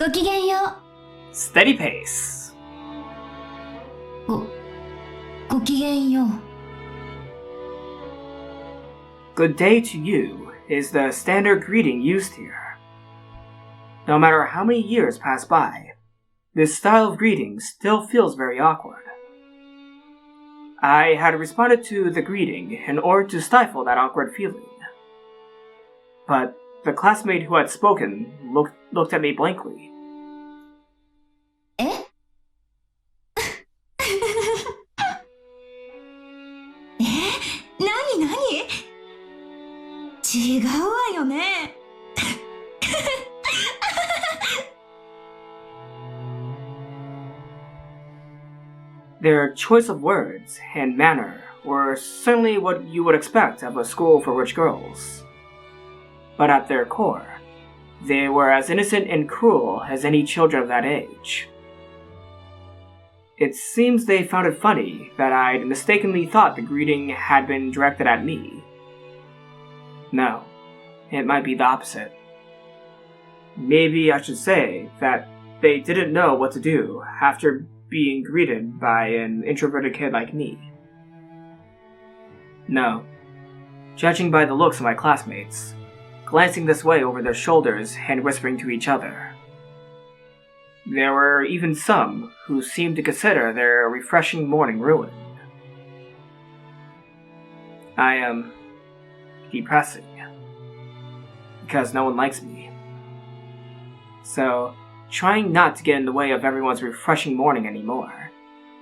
ごきげんよ Steady pace. う。ごきげんよう。Good day to you is the standard greeting used here. No matter how many years pass by, this style of greeting still feels very awkward. I had responded to the greeting in order to stifle that awkward feeling. But the classmate who had spoken looked at me blankly. えなになに違うわよね。Their choice of words and manner were certainly what you would expect of a school for rich girls. But at their core, they were as innocent and cruel as any children of that age. It seems they found it funny that I'd mistakenly thought the greeting had been directed at me. No, it might be the opposite. Maybe I should say that they didn't know what to do after being greeted by an introverted kid like me. No. Judging by the looks of my classmates, glancing this way over their shoulders and whispering to each other, there were even some who seemed to consider their refreshing morning ruined. I am depressing, because no one likes me. So, trying not to get in the way of everyone's refreshing morning anymore,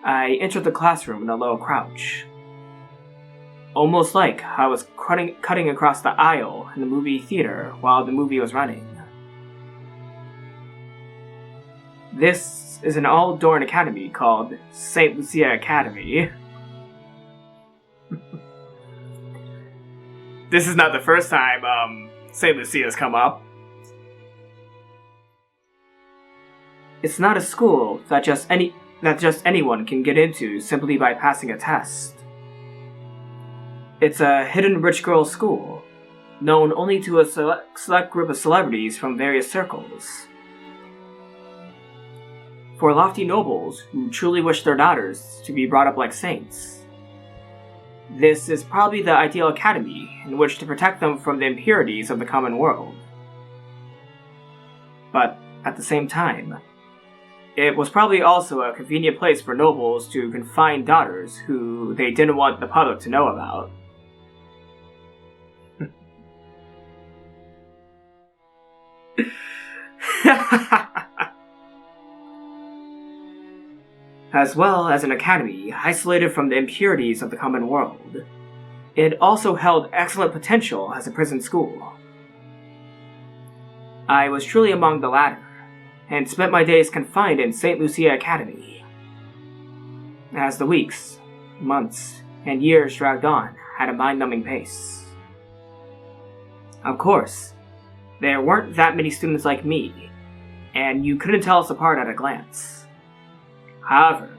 I entered the classroom in a low crouch. Almost like I was cutting across the aisle in the movie theater while the movie was running. This is an all-Dorn academy called St. Lucia Academy. This is not the first time St. Lucia's come up. It's not a school that just anyone can get into simply by passing a test. It's a hidden rich girl school, known only to a select group of celebrities from various circles. For lofty nobles who truly wish their daughters to be brought up like saints. This is probably the ideal academy in which to protect them from the impurities of the common world. But at the same time, it was probably also a convenient place for nobles to confine daughters who they didn't want the public to know about. As well as an academy isolated from the impurities of the common world, it also held excellent potential as a prison school. I was truly among the latter, and spent my days confined in St. Lucia Academy. As the weeks, months, and years dragged on at a mind-numbing pace. Of course, there weren't that many students like me, and you couldn't tell us apart at a glance. However,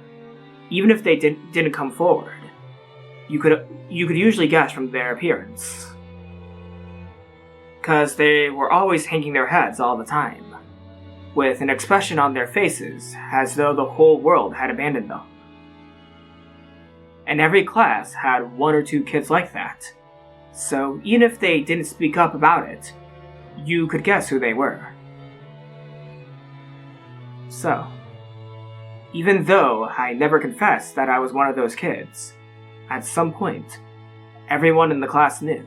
even if they didn't come forward, you could usually guess from their appearance. 'Cause they were always hanging their heads all the time, with an expression on their faces as though the whole world had abandoned them. And every class had one or two kids like that, so even if they didn't speak up about it, you could guess who they were. So, even though I never confessed that I was one of those kids, at some point, everyone in the class knew.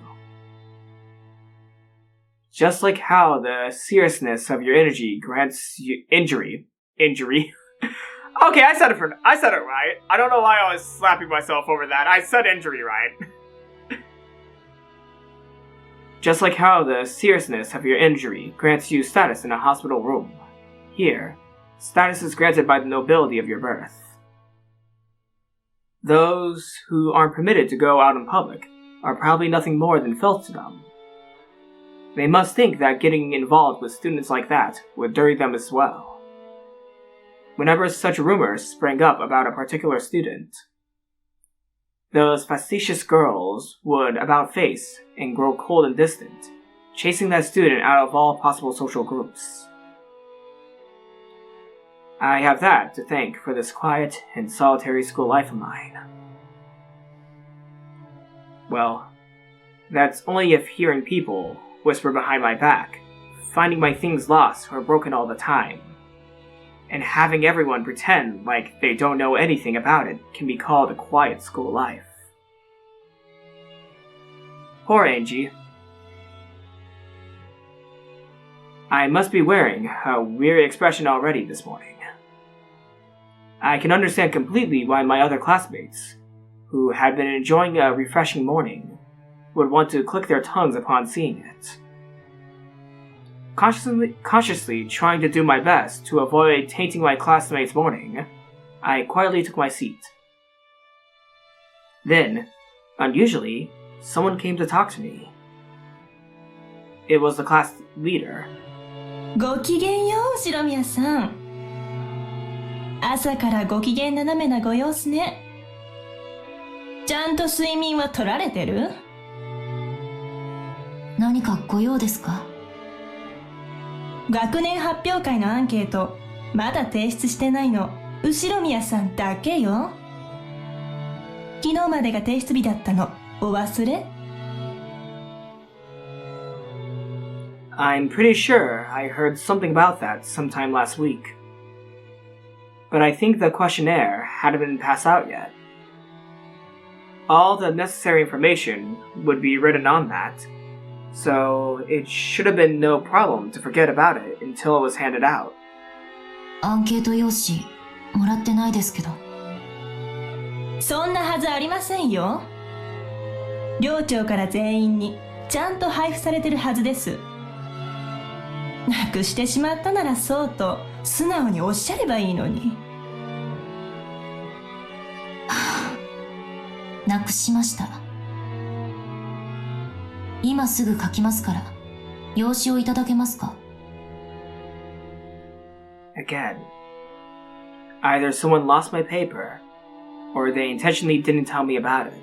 Just like how the seriousness of your energy grants you injury. Okay, I said it right. I don't know why I was slapping myself over that. I said injury right. Just like how the seriousness of your injury grants you status in a hospital room, here, status is granted by the nobility of your birth. Those who aren't permitted to go out in public are probably nothing more than filth to them. They must think that getting involved with students like that would dirty them as well. Whenever such rumors sprang up about a particular student, those facetious girls would about-face and grow cold and distant, chasing that student out of all possible social groups. I have that to thank for this quiet and solitary school life of mine. Well, that's only if hearing people whisper behind my back, finding my things lost or broken all the time, and having everyone pretend like they don't know anything about it can be called a quiet school life. Poor Ange. I must be wearing a weary expression already this morning. I can understand completely why my other classmates, who had been enjoying a refreshing morning, would want to click their tongues upon seeing it. Consciously trying to do my best to avoid tainting my classmates' morning, I quietly took my seat. Then, unusually, someone came to talk to me. It was the class leader. ごきげんよう、後宮さん。朝からご機嫌斜めなご様子ね。ちゃんと睡眠は取られてる？何かご用ですか？学年発表会のアンケート、まだ提出してないの、後宮さんだけよ。昨日までが提出日だったの、お忘れ？ I'm pretty sure I heard something about that sometime last week. But I think the questionnaire hadn't been passed out yet. All the necessary information would be written on that, so it should have been no problem to forget about it until it was handed out. アンケート用紙もらってないですけど。そんなはずありませんよ。寮長から全員にちゃんと配布されてるはずです。なくしてしまったならそうと素直におっしゃればいいのに。なくしました。今すぐ書きますから、用紙をいただけますか？ Again. Either someone lost my paper, or they intentionally didn't tell me about it.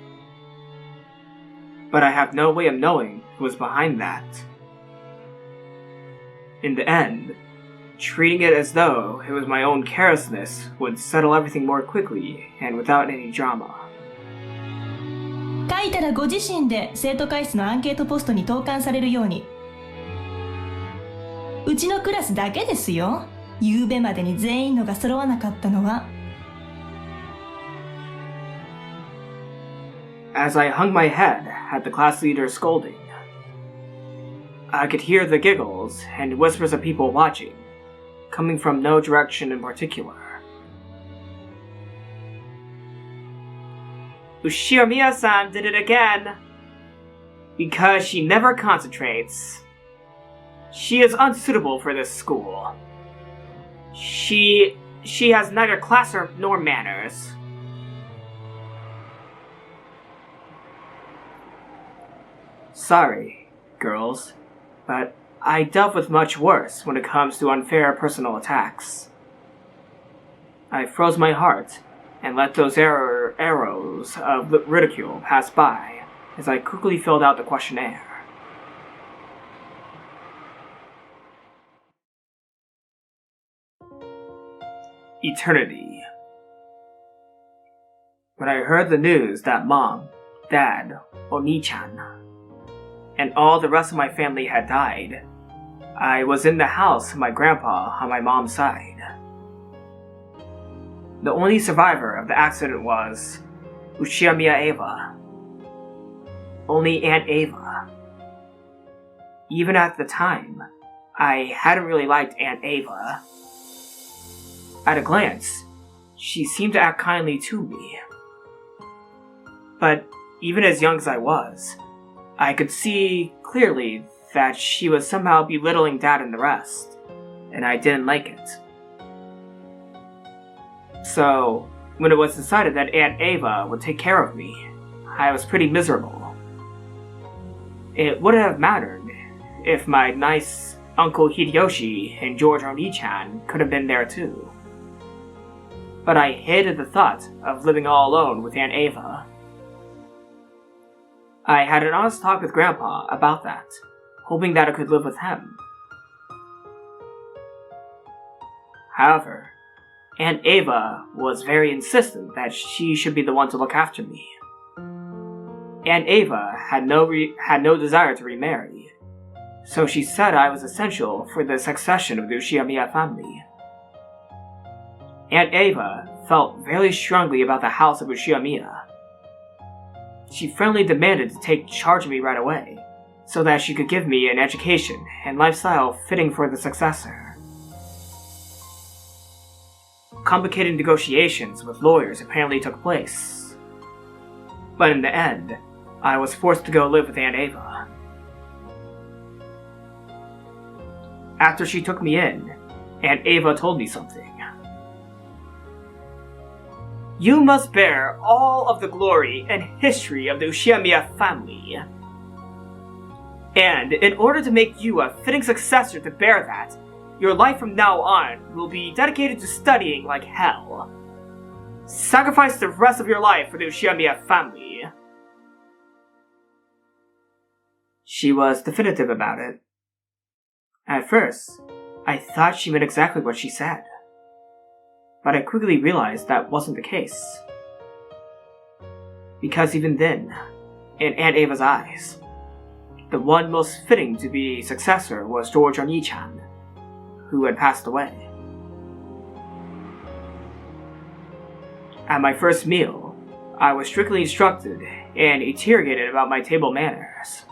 But I have no way of knowing who was behind that. In the end, treating it as though it was my own carelessness would settle everything more quickly and without any drama. 書いたらご自身で生徒会室のアンケートポストに投函されるように。うちのクラスだけですよ。夕べまでに全員のが揃わなかったのは。As I hung my head at the class leader's scolding, I could hear the giggles and whispers of people watching, coming from no direction in particular. Ushiomiya-san did it again! Because she never concentrates. She is unsuitable for this school. She has neither class nor manners. Sorry, girls, but I dealt with much worse when it comes to unfair personal attacks. I froze my heart and let those arrows of ridicule pass by as I quickly filled out the questionnaire. Eternity. When I heard the news that Mom, Dad, Oni-chan, and all the rest of my family had died, I was in the house with my grandpa on my mom's side. The only survivor of the accident was Ushiomiya Eva. Only Aunt Eva. Even at the time, I hadn't really liked Aunt Eva. At a glance, she seemed to act kindly to me. But even as young as I was, I could see clearly that she was somehow belittling Dad and the rest, and I didn't like it. So, when it was decided that Aunt Eva would take care of me, I was pretty miserable. It wouldn't have mattered if my nice Uncle Hideyoshi and George Oni-chan could have been there too. But I hated the thought of living all alone with Aunt Eva. I had an honest talk with Grandpa about that, hoping that I could live with him. However, Aunt Ava was very insistent that she should be the one to look after me. Aunt Ava had no desire to remarry, so she said I was essential for the succession of the Uchiha family. Aunt Ava felt very strongly about the house of Uchiha. She friendly demanded to take charge of me right away, so that she could give me an education and lifestyle fitting for the successor. Complicated negotiations with lawyers apparently took place, but in the end, I was forced to go live with Aunt Ava. After she took me in, Aunt Ava told me something. You must bear all of the glory and history of the Uchiha family. And in order to make you a fitting successor to bear that, your life from now on will be dedicated to studying like hell. Sacrifice the rest of your life for the Uchiha family. She was definitive about it. At first, I thought she meant exactly what she said. But I quickly realized that wasn't the case. Because even then, in Aunt Ava's eyes, the one most fitting to be successor was George Oni-chan, who had passed away. At my first meal, I was strictly instructed and interrogated about my table manners,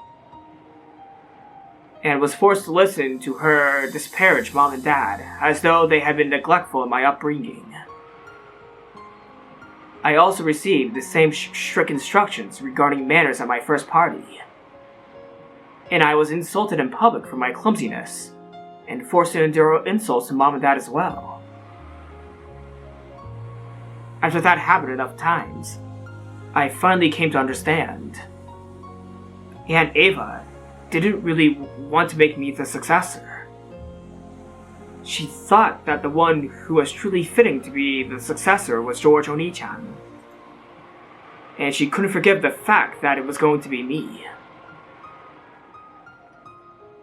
and was forced to listen to her disparage Mom and Dad as though they had been neglectful in my upbringing. I also received the same strict instructions regarding manners at my first party, and I was insulted in public for my clumsiness, and forced to endure insults to Mom and Dad as well. After that happened enough times, I finally came to understand. Aunt Ava didn't really want to make me the successor. She thought that the one who was truly fitting to be the successor was George Oni-chan, and she couldn't forgive the fact that it was going to be me.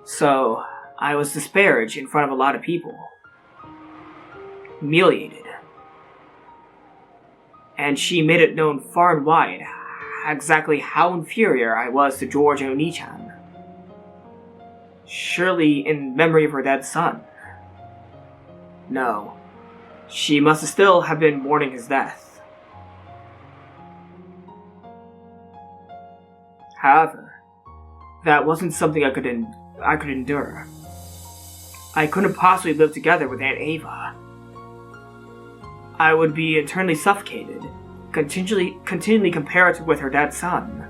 So, I was disparaged in front of a lot of people, humiliated, and she made it known far and wide exactly how inferior I was to George Oni-chan. Surely in memory of her dead son. No, she must still have been mourning his death. However, that wasn't something I could endure. I couldn't possibly live together with Aunt Ava. I would be internally suffocated, continually compared with her dead son.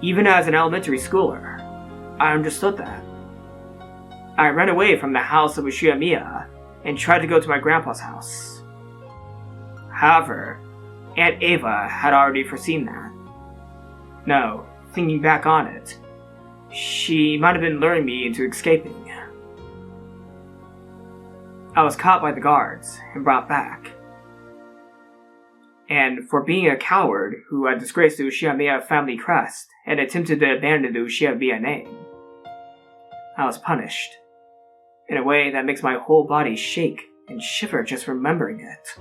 Even as an elementary schooler, I understood that. I ran away from the house of Uchiha and tried to go to my grandpa's house. However, Aunt Ava had already foreseen that. No, thinking back on it, she might have been luring me into escaping. I was caught by the guards and brought back. And for being a coward who had disgraced the Uchiha family crest and attempted to abandon the Uchiha name, I was punished in a way that makes my whole body shake and shiver just remembering it.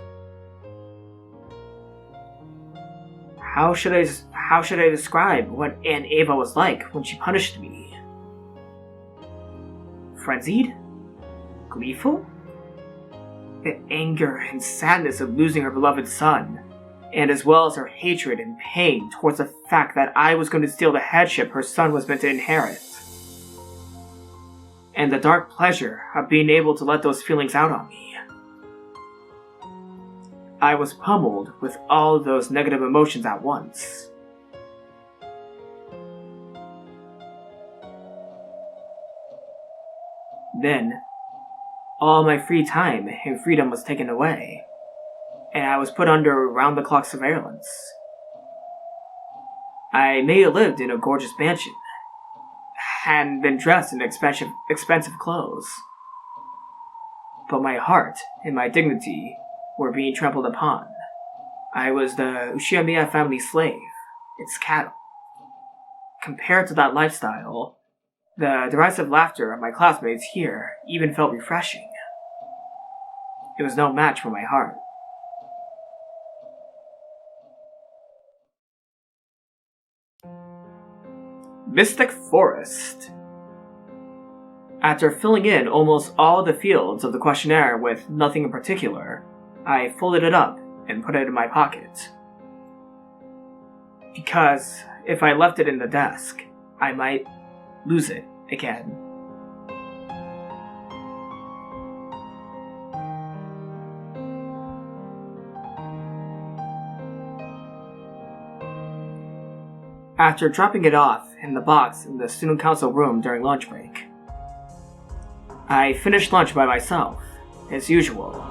How should I describe what Aunt Ava was like when she punished me? Frenzied? Gleeful? The anger and sadness of losing her beloved son, and as well as her hatred and pain towards the fact that I was going to steal the headship her son was meant to inherit. And the dark pleasure of being able to let those feelings out on me. I was pummeled with all those negative emotions at once. Then, all my free time and freedom was taken away, and I was put under round-the-clock surveillance. I may have lived in a gorgeous mansion, and been dressed in expensive clothes, but my heart and my dignity were being trampled upon. I was the Uchiha family slave, its cattle. Compared to that lifestyle, the derisive laughter of my classmates here even felt refreshing. it was no match for my heart. Mystic Forest. After filling in almost all the fields of the questionnaire with nothing in particular, I folded it up and put it in my pocket. Because if I left it in the desk, I might lose it again. After dropping it off in the box in the student council room during lunch break, I finished lunch by myself, as usual.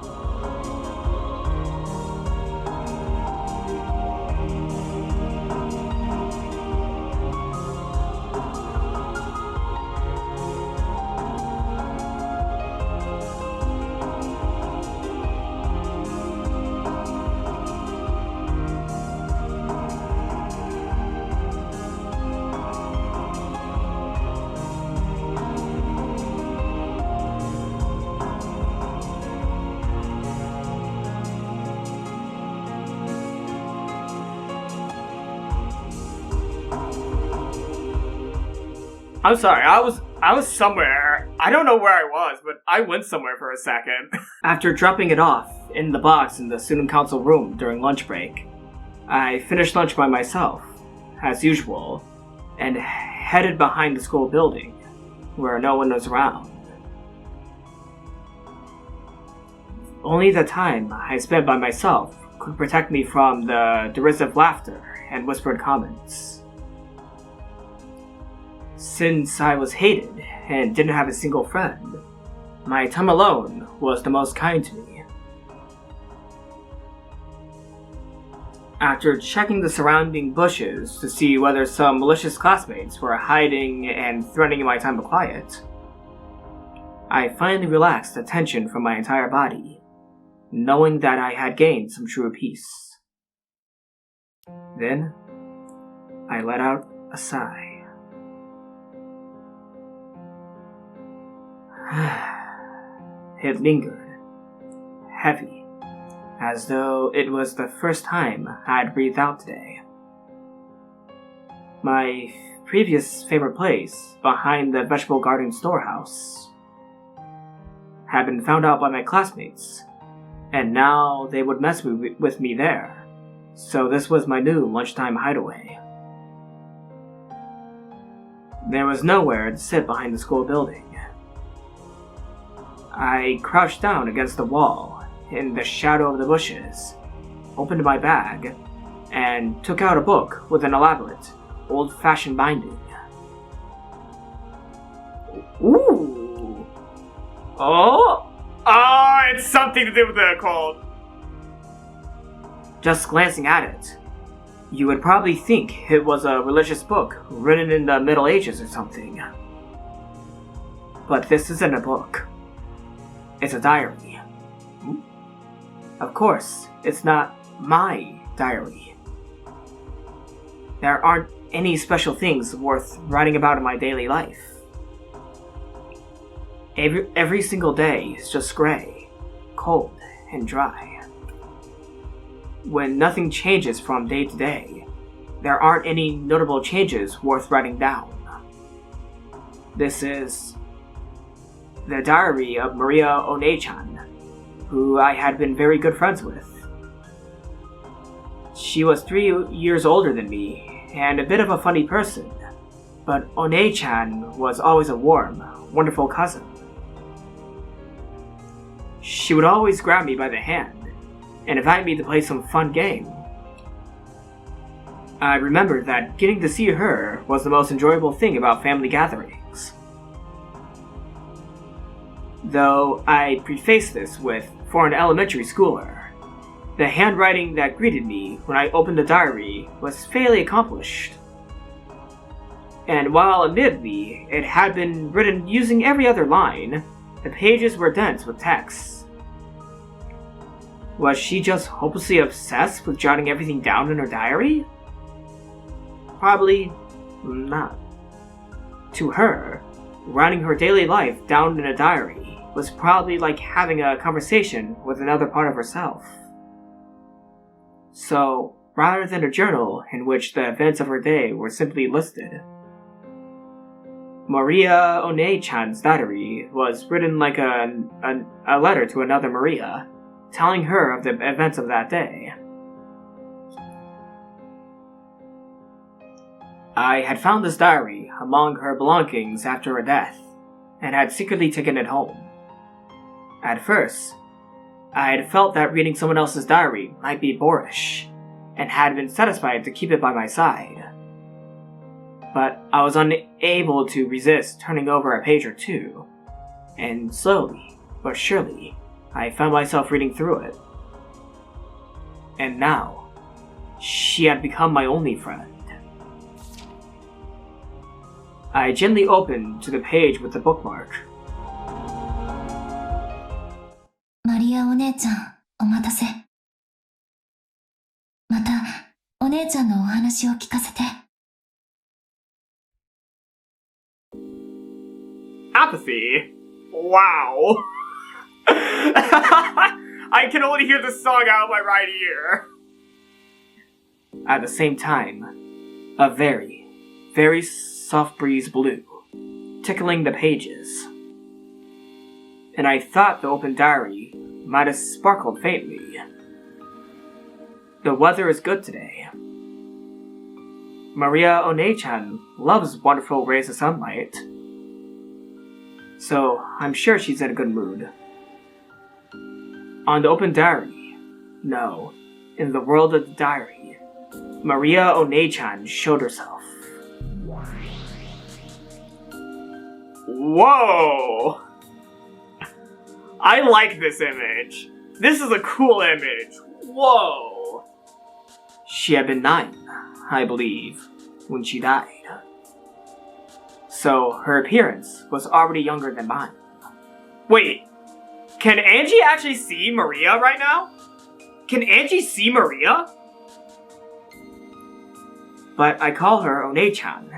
I'm sorry, I was somewhere. I don't know where I was, but I went somewhere for a second. After dropping it off in the box in the student council room during lunch break, I finished lunch by myself, as usual, and headed behind the school building, where no one was around. Only the time I spent by myself could protect me from the derisive laughter and whispered comments. Since I was hated and didn't have a single friend, my time alone was the most kind to me. After checking the surrounding bushes to see whether some malicious classmates were hiding and threatening my time of quiet, I finally relaxed the tension from my entire body, knowing that I had gained some true peace. Then, I let out a sigh. It lingered, heavy, as though it was the first time I'd breathed out today. My previous favorite place, behind the vegetable garden storehouse, had been found out by my classmates, and now they would mess with me there, so this was my new lunchtime hideaway. There was nowhere to sit behind the school building. I crouched down against the wall, in the shadow of the bushes, opened my bag, and took out a book with an elaborate, old-fashioned binding. Ooh! Oh! It's something to do with the cold. Just glancing at it, you would probably think it was a religious book written in the Middle Ages or something. But this isn't a book. It's a diary. Of course, it's not my diary. There aren't any special things worth writing about in my daily life. Every single day is just gray, cold, and dry. When nothing changes from day to day, there aren't any notable changes worth writing down. This is the diary of Maria One-chan, who I had been very good friends with. She was 3 years older than me, and a bit of a funny person, but One-chan was always a warm, wonderful cousin. She would always grab me by the hand, and invite me to play some fun game. I remembered that getting to see her was the most enjoyable thing about family gatherings. Though I preface this with, for an elementary schooler, the handwriting that greeted me when I opened the diary was fairly accomplished. And while admittedly it had been written using every other line, the pages were dense with text. Was she just hopelessly obsessed with jotting everything down in her diary? Probably not. To her, writing her daily life down in a diary was probably like having a conversation with another part of herself. So, rather than a journal in which the events of her day were simply listed, Maria One-chan's diary was written like a letter to another Maria, telling her of the events of that day. I had found this diary among her belongings after her death, and had secretly taken it home. At first, I had felt that reading someone else's diary might be boorish, and had been satisfied to keep it by my side. But I was unable to resist turning over a page or two, and slowly but surely, I found myself reading through it. And now, she had become my only friend. I gently opened to the page with the bookmark. マリアお姉ちゃん、お待たせ。また、お姉ちゃんのお話を聞かせて。Apathy? Wow. I can only hear the song out of my right ear. At the same time, a very, very soft breeze blew, tickling the pages. And I thought the open diary might have sparkled faintly. The weather is good today. Maria One-chan loves wonderful rays of sunlight, so I'm sure she's in a good mood. On the open diary, no, in the world of the diary, Maria One-chan showed herself. Whoa! I like this image. This is a cool image. Whoa! She had been 9, I believe, when she died. So her appearance was already younger than mine. Wait, can Angie actually see Maria right now? Can Angie see Maria? But I call her One-chan,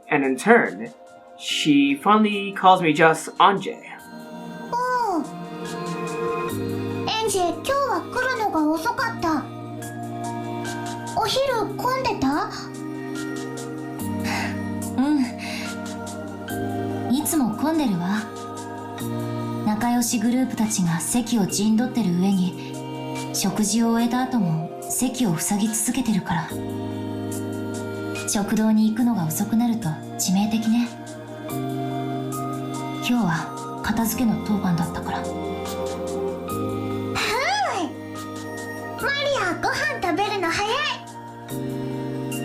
and in turn, she fondly calls me just Ange. エンジェ、今日は来るのが遅かった。お昼混んでた？うん。いつも混んでるわ。仲良しグループたちが席を陣取ってる上に、食事を終えた後も席を塞ぎ続けてるから。食堂に行くのが遅くなると致命的ね。今日は片付けの当番だったから。マリア、ご飯食べるの早い。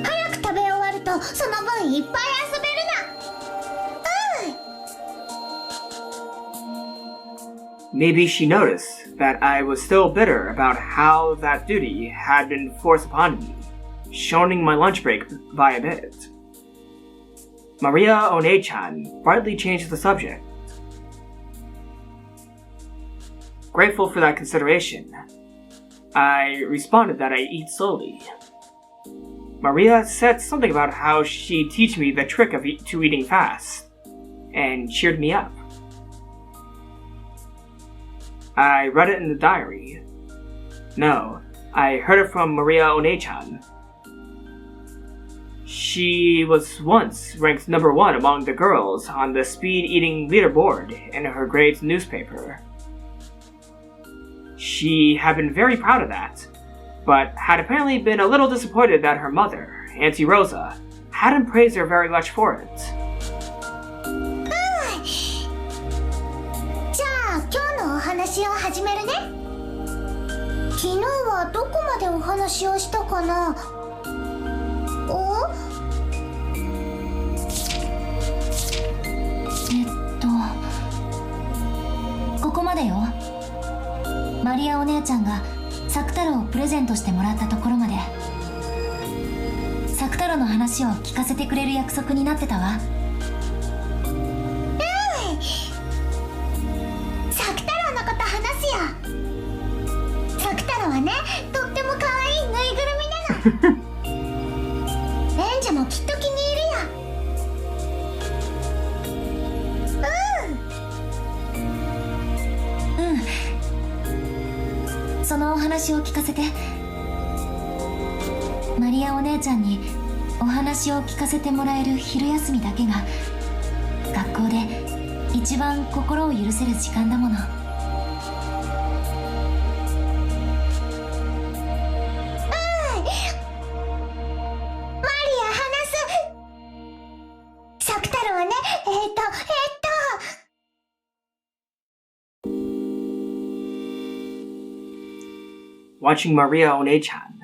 早く食べ終わるとその分いっぱい遊べるな。Maybe she noticed that I was still bitter about how that duty had been forced upon me, shortening my lunch break by a bit. Maria One-chan brightly changed the subject. Grateful for that consideration, I responded that I eat slowly. Maria said something about how she'd teach me the trick of eating fast, and cheered me up. I read it in the diary. No, I heard it from Maria One-chan. She was once ranked number 1 among the girls on the speed-eating leaderboard in her grade's newspaper. She had been very proud of that, but had apparently been a little disappointed that her mother, Auntie Rosa, hadn't praised her very much for it. じゃあ今日のお話を始めるね。昨日はどこまでお話をしたかな。ここまでよ。マリアお姉ちゃんがサクタロウをプレゼントしてもらったところまで。サクタロウの話を聞かせてくれる約束になってたわ。サクタロウのこと話すよ。サクタロウはね、とっても可愛いぬいぐるみなの。エンジェもきっと気に入るよ。のお話を聞かせて。マリアお姉ちゃんにお話を聞かせてもらえる昼休みだけが学校で一番心を許せる時間だもの。Watching Maria One-chan,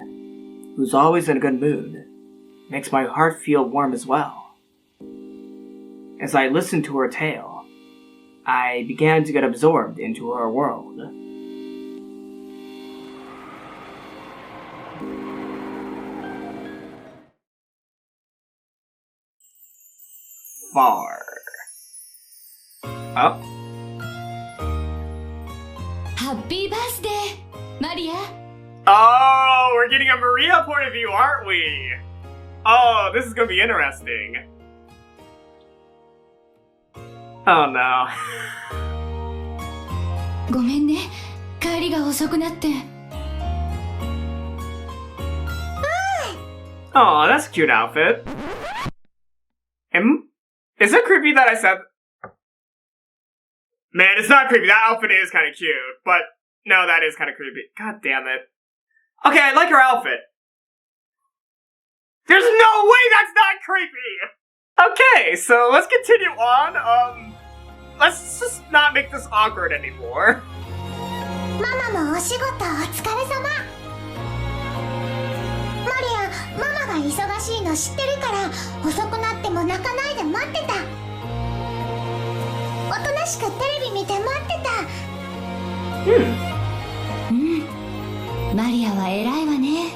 who's always in a good mood, makes my heart feel warm as well. As I listened to her tale, I began to get absorbed into her world. Far. Up. Happy birthday, Maria. Oh, we're getting a Maria point of view, aren't we? Oh, this is gonna be interesting. Oh no. ごめんね、帰りが遅くなって。Oh, that's a cute outfit. Is it creepy that I said... Man, it's not creepy. That outfit is kind of cute, but no, that is kind of creepy. God damn it. Okay, I like her outfit. There's no way that's not creepy! Okay, so let's continue on. Let's just not make this awkward anymore. ママもお仕事お疲れ様。マリア、ママが忙しいの知ってるから遅くなっても泣かないで待ってた。おとなしくテレビ見て待ってた。マリアは偉いわね。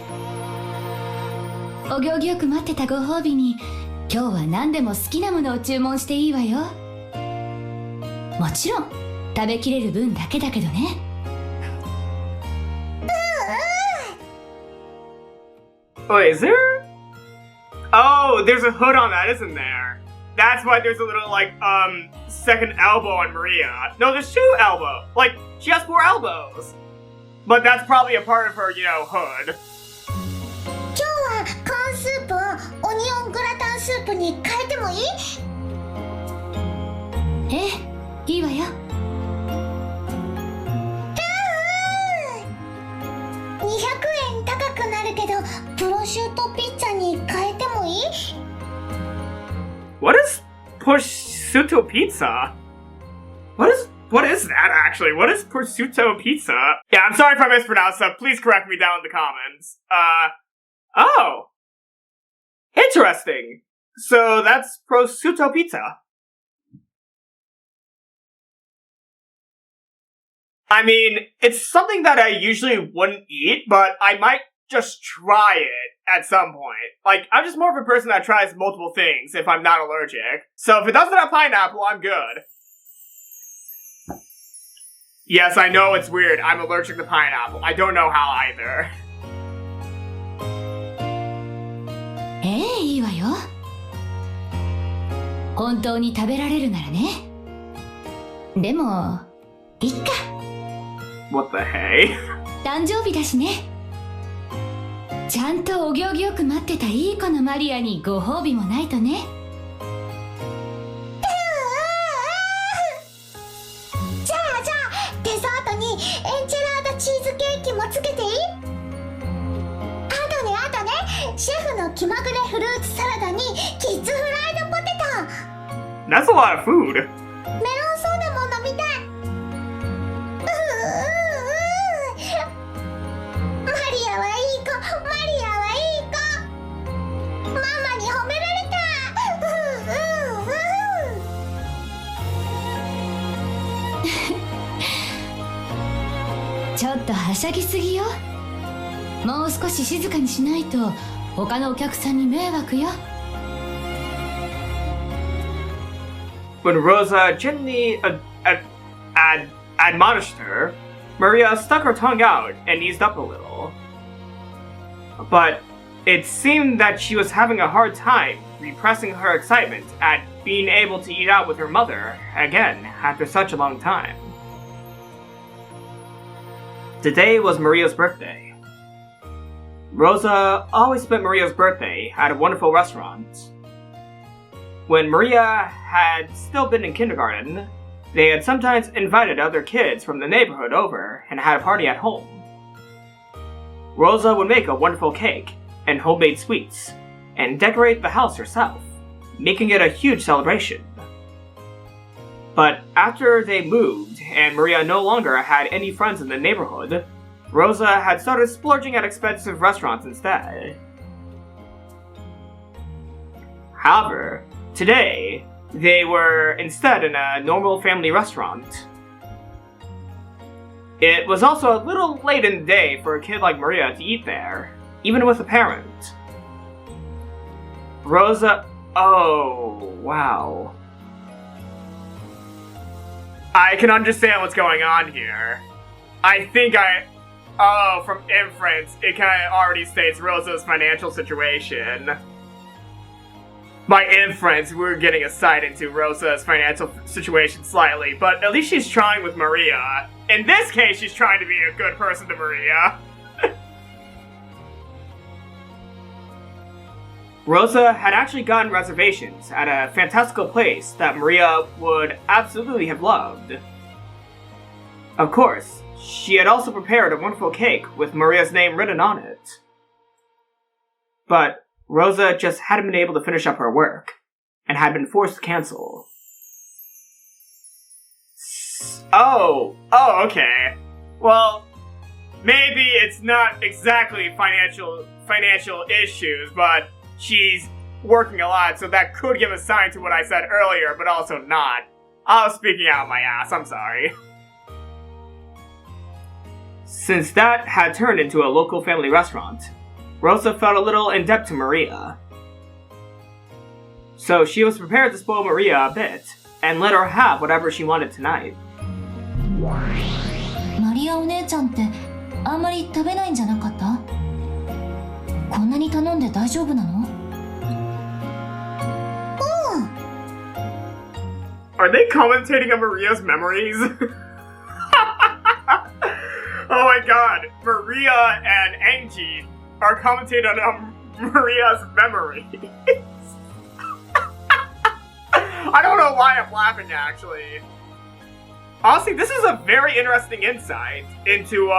お行儀よく待ってたご褒美に今日は何でも好きなものを注文していいわよ。もちろん食べきれる分だけだけどね。Wait, is there? Oh, there's a hood on that, isn't there? That's why there's a little, like, second elbow on Maria. No, there's two elbows. Like, she has 4 elbows. But that's probably a part of her, you know, hood. 今日はコーンスープをオニオングラタンスープに変えてもいい？ええ、いいわよ。200円高くなるけどプロシュートピッツァに変えてもいい？ What is prosciutto pizza? What is that, actually? What is prosciutto pizza? Yeah, I'm sorry if I mispronounced that. Please correct me down in the comments. Oh. Interesting. So that's prosciutto pizza. I mean, it's something that I usually wouldn't eat, but I might just try it at some point. Like, I'm just more of a person that tries multiple things if I'm not allergic. So if it doesn't have pineapple, I'm good. Yes, I know it's weird. I'm allergic to pineapple. I don't know how either. いいわよ。本当に食べられるならね。でも、いっか。What the hey? 誕生日だしね。ちゃんとお行儀よく待ってたいい子のマリアにご褒美もないとね。じゃあデザートにエンチェラーダチーズケーキもつけていい？あとねシェフの気まぐれフルーツサラダにキッズフライドポテト。 That's a lot of food. メロンソーダも飲みたい。マリアはいい子。ママに褒められた。ちょっとはしゃぎすぎよ。もう少し静かにしないと他のお客さんに迷惑よ。When Rosa gently admonished her, Maria stuck her tongue out and eased up a little. But it seemed that she was having a hard time repressing her excitement at being able to eat out with her mother again after such a long time. Today was Maria's birthday. Rosa always spent Maria's birthday at a wonderful restaurant. When Maria had still been in kindergarten, they had sometimes invited other kids from the neighborhood over and had a party at home. Rosa would make a wonderful cake and homemade sweets and decorate the house herself, making it a huge celebration. But after they moved and Maria no longer had any friends in the neighborhood, Rosa had started splurging at expensive restaurants instead. However, today, they were instead in a normal family restaurant. It was also a little late in the day for a kid like Maria to eat there, even with a parent. Rosa... Oh, wow. I can understand what's going on here. Oh, from inference, it kind of already states Rosa's financial situation. By inference, we're getting a sight into Rosa's financial situation slightly, but at least she's trying with Maria. In this case, she's trying to be a good person to Maria. Rosa had actually gotten reservations at a fantastical place that Maria would absolutely have loved. Of course, she had also prepared a wonderful cake with Maria's name written on it. But Rosa just hadn't been able to finish up her work, and had been forced to cancel. Oh, okay. Well, maybe it's not exactly financial issues, but she's working a lot, so that could give a sign to what I said earlier, but also not. I was speaking out of my ass, I'm sorry. Since that had turned into a local family restaurant, Rosa felt a little in debt to Maria. So she was prepared to spoil Maria a bit, and let her have whatever she wanted tonight. マリアお姉ちゃんってあんまり食べないんじゃなかった？こんなに頼んで大丈夫なの？ Are they commentating on Maria's memories? Oh my god, Maria and Ange are commentating on Maria's memories. I don't know why I'm laughing, actually. Honestly, this is a very interesting insight into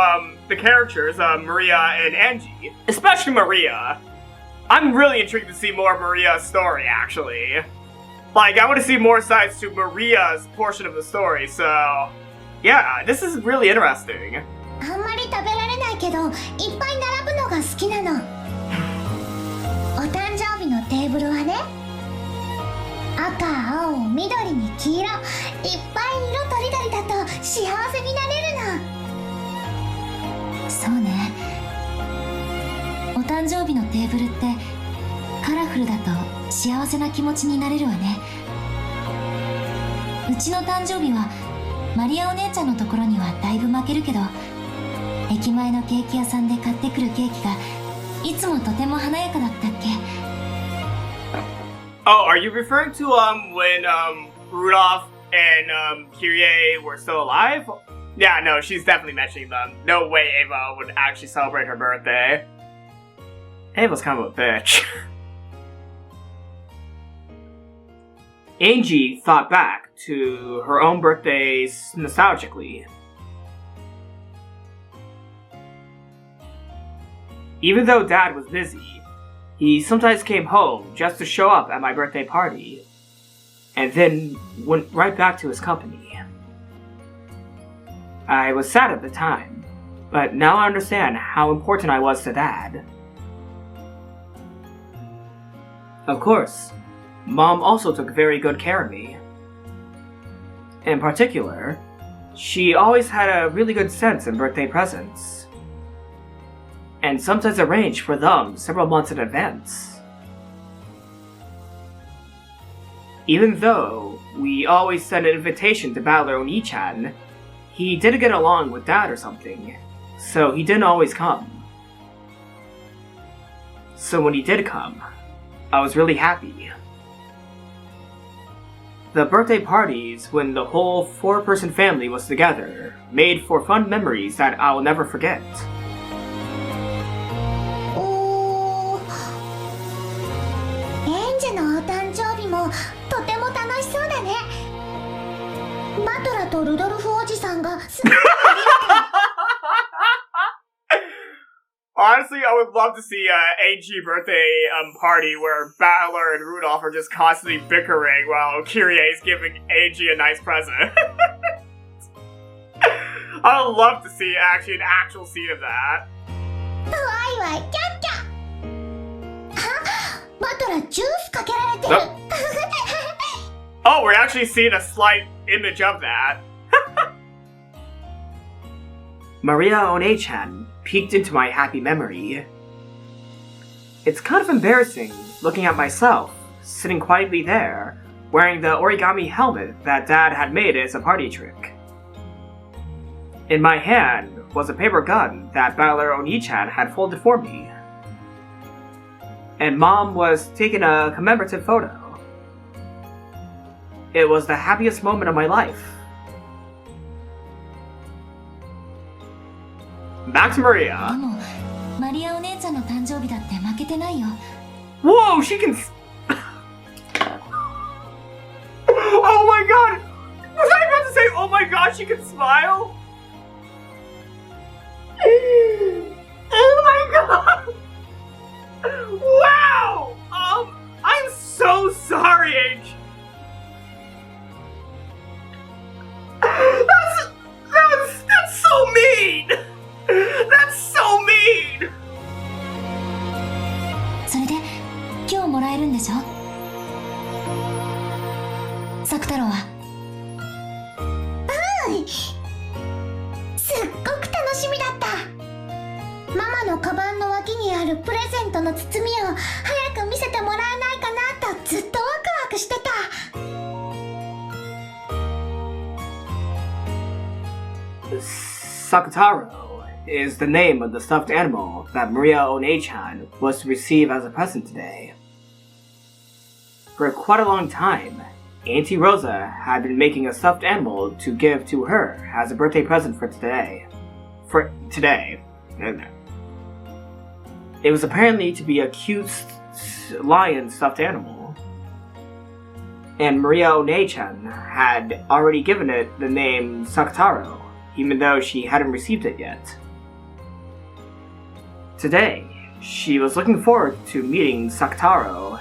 the characters of Maria and Ange, especially Maria. I'm really intrigued to see more of Maria's story, actually. Like, I want to see more sides to Maria's portion of the story, so yeah, this is really interesting. あんまり食べられないけどいっぱい並ぶのが好きなの。お誕生日のテーブルはね、赤、青、緑に黄色、いっぱい色とりどりだと幸せになれるの。そうね。お誕生日のテーブルってカラフルだと幸せな気持ちになれるわね。うちの誕生日はマリアお姉ちゃんのところにはだいぶ負けるけど、駅前のケーキ屋さんで買ってくるケーキがいつもとても華やかだったっけ。 Oh, are you referring to when Rudolph and Kyrie were still alive? Yeah, no, she's definitely mentioning them. No way Ava would actually celebrate her birthday. Ava's kind of a bitch. Ange thought back to her own birthdays nostalgically. Even though Dad was busy, he sometimes came home just to show up at my birthday party, and then went right back to his company. I was sad at the time, but now I understand how important I was to Dad. Of course, Mom also took very good care of me. In particular, she always had a really good sense in birthday presents, and sometimes arranged for them several months in advance. Even though we always sent an invitation to Battler Oni-chan, he didn't get along with Dad or something, so he didn't always come. So when he did come, I was really happy. The birthday parties, when the whole 4-person family was together, made for fun memories that I'll never forget. おー、エンジェのお誕生日もとても楽しそうだね。バトラとルドルフおじさんがすごい Honestly, I would love to see an Ange birthday party where Battler and Rudolph are just constantly bickering while Kyrie is giving Ange a nice present. I would love to see actually an actual scene of that. わいわいキャッキャ。あ、バトラジュースかけられてる。Oh, we're actually seeing a slight image of that. Maria One-chan peeked into my happy memory. It's kind of embarrassing looking at myself, sitting quietly there, wearing the origami helmet that Dad had made as a party trick. In my hand was a paper gun that Battler Oni-chan had folded for me. And Mom was taking a commemorative photo. It was the happiest moment of my life. Back to Maria. でもマリアお姉ちゃんの誕生日だって負けてないよ。 Whoa, she can... Oh my god! Was I about to say, oh my god, she can smile? Oh my god! Wow! I'm so sorry, Ange. That's so mean! That's so mean! それで今日もらえるんでしょ。サク太郎は。すっごく楽しみだった。ママのカバンの脇にあるプレゼントの包みを早く見せてもらえないかなとずっとワクワクしてた。Sakutarou is the name of the stuffed animal that Maria One-chan was to receive as a present today. For quite a long time, Auntie Rosa had been making a stuffed animal to give to her as a birthday present for today. It was apparently to be a cute lion stuffed animal. And Maria One-chan had already given it the name Sakutarou, even though she hadn't received it yet. Today, she was looking forward to meeting Sakutarou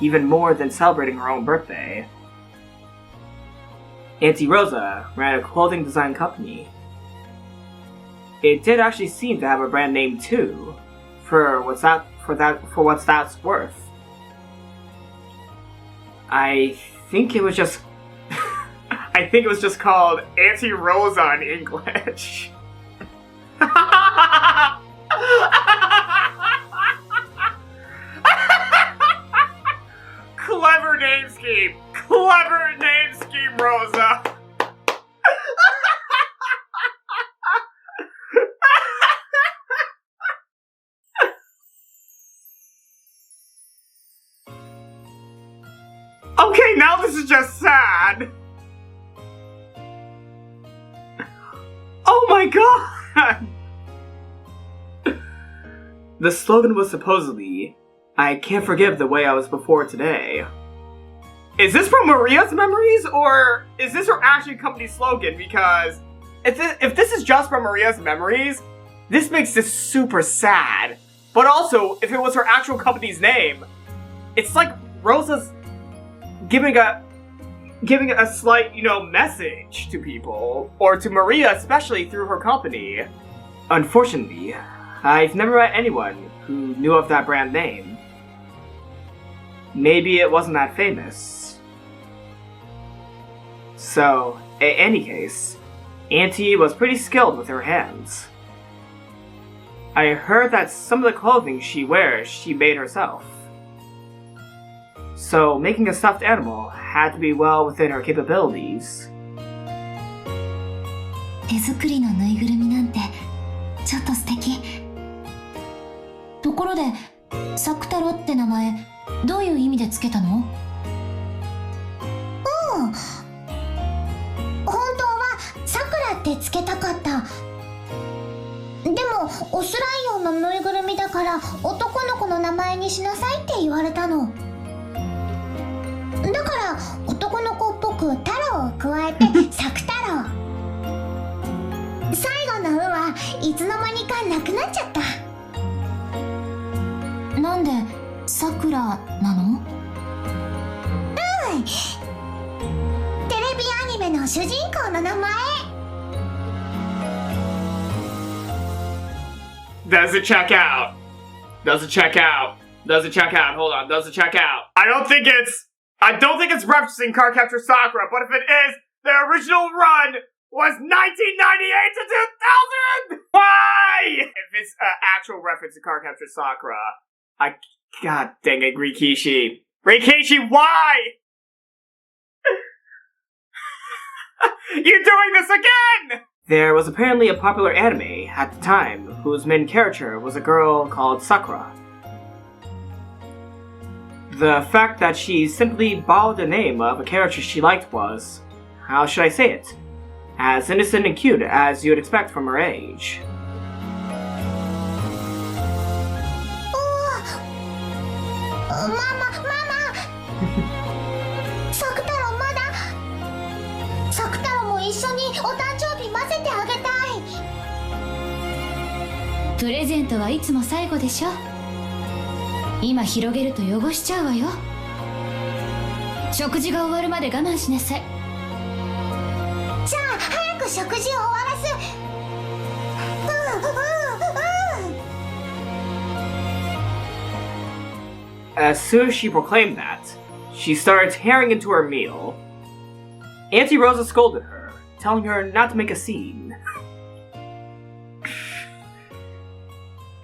even more than celebrating her own birthday. Auntie Rosa ran a clothing design company. It did actually seem to have a brand name too, for what's that's worth. I think it was just called Auntie Rosa in English. Clever name scheme! Clever name scheme, Rosa! Okay, now this is just sad! Oh my god! The slogan was supposedly, "I can't forgive the way I was before today." Is this from Maria's memories, or is this her actual company slogan? Because if this is just from Maria's memories, this makes this super sad. But also, if it was her actual company's name, it's like Rosa's giving a slight, message to people, or to Maria especially through her company. Unfortunately, I've never met anyone who knew of that brand name. Maybe it wasn't that famous. So, in any case, Auntie was pretty skilled with her hands. I heard that some of the clothing she wears she made herself. So, making a stuffed animal had to be well within her capabilities. 手作りのぬいぐるみなんてちょっと素敵。ところで、サク太郎って名前どういう意味でつけたの？うん、つけたかった。でもオスライオンのぬいぐるみだから男の子の名前にしなさいって言われたの。だから男の子っぽく太郎を加えてサク太郎。最後の「う」はいつの間にかなくなっちゃった。なんでさくらなの？テレビアニメの主人公の名前。Does it check out? Does it check out? Does it check out? Hold on, does it check out? I don't think it's referencing Cardcaptor Sakura, but if it is, the original run was 1998 to 2000! Why? If it's an actual reference to Cardcaptor Sakura, god dang it, Rikishi. Rikishi, why? You're doing this again! There was apparently a popular anime at the time whose main character was a girl called Sakura. The fact that she simply borrowed the name of a character she liked was, how should I say it, as innocent and cute as you'd expect from her age. Mama! サク太郎まだ。サク太郎も一緒にお誕生日混ぜてあげたい。プレゼントはいつも最後でしょ。今広げると汚しちゃうわよ。食事が終わるまで我慢しなさい。じゃあ早く食事を終わらす。As soon as she proclaimed that, she started tearing into her meal. Auntie Rosa scolded her, telling her not to make a scene.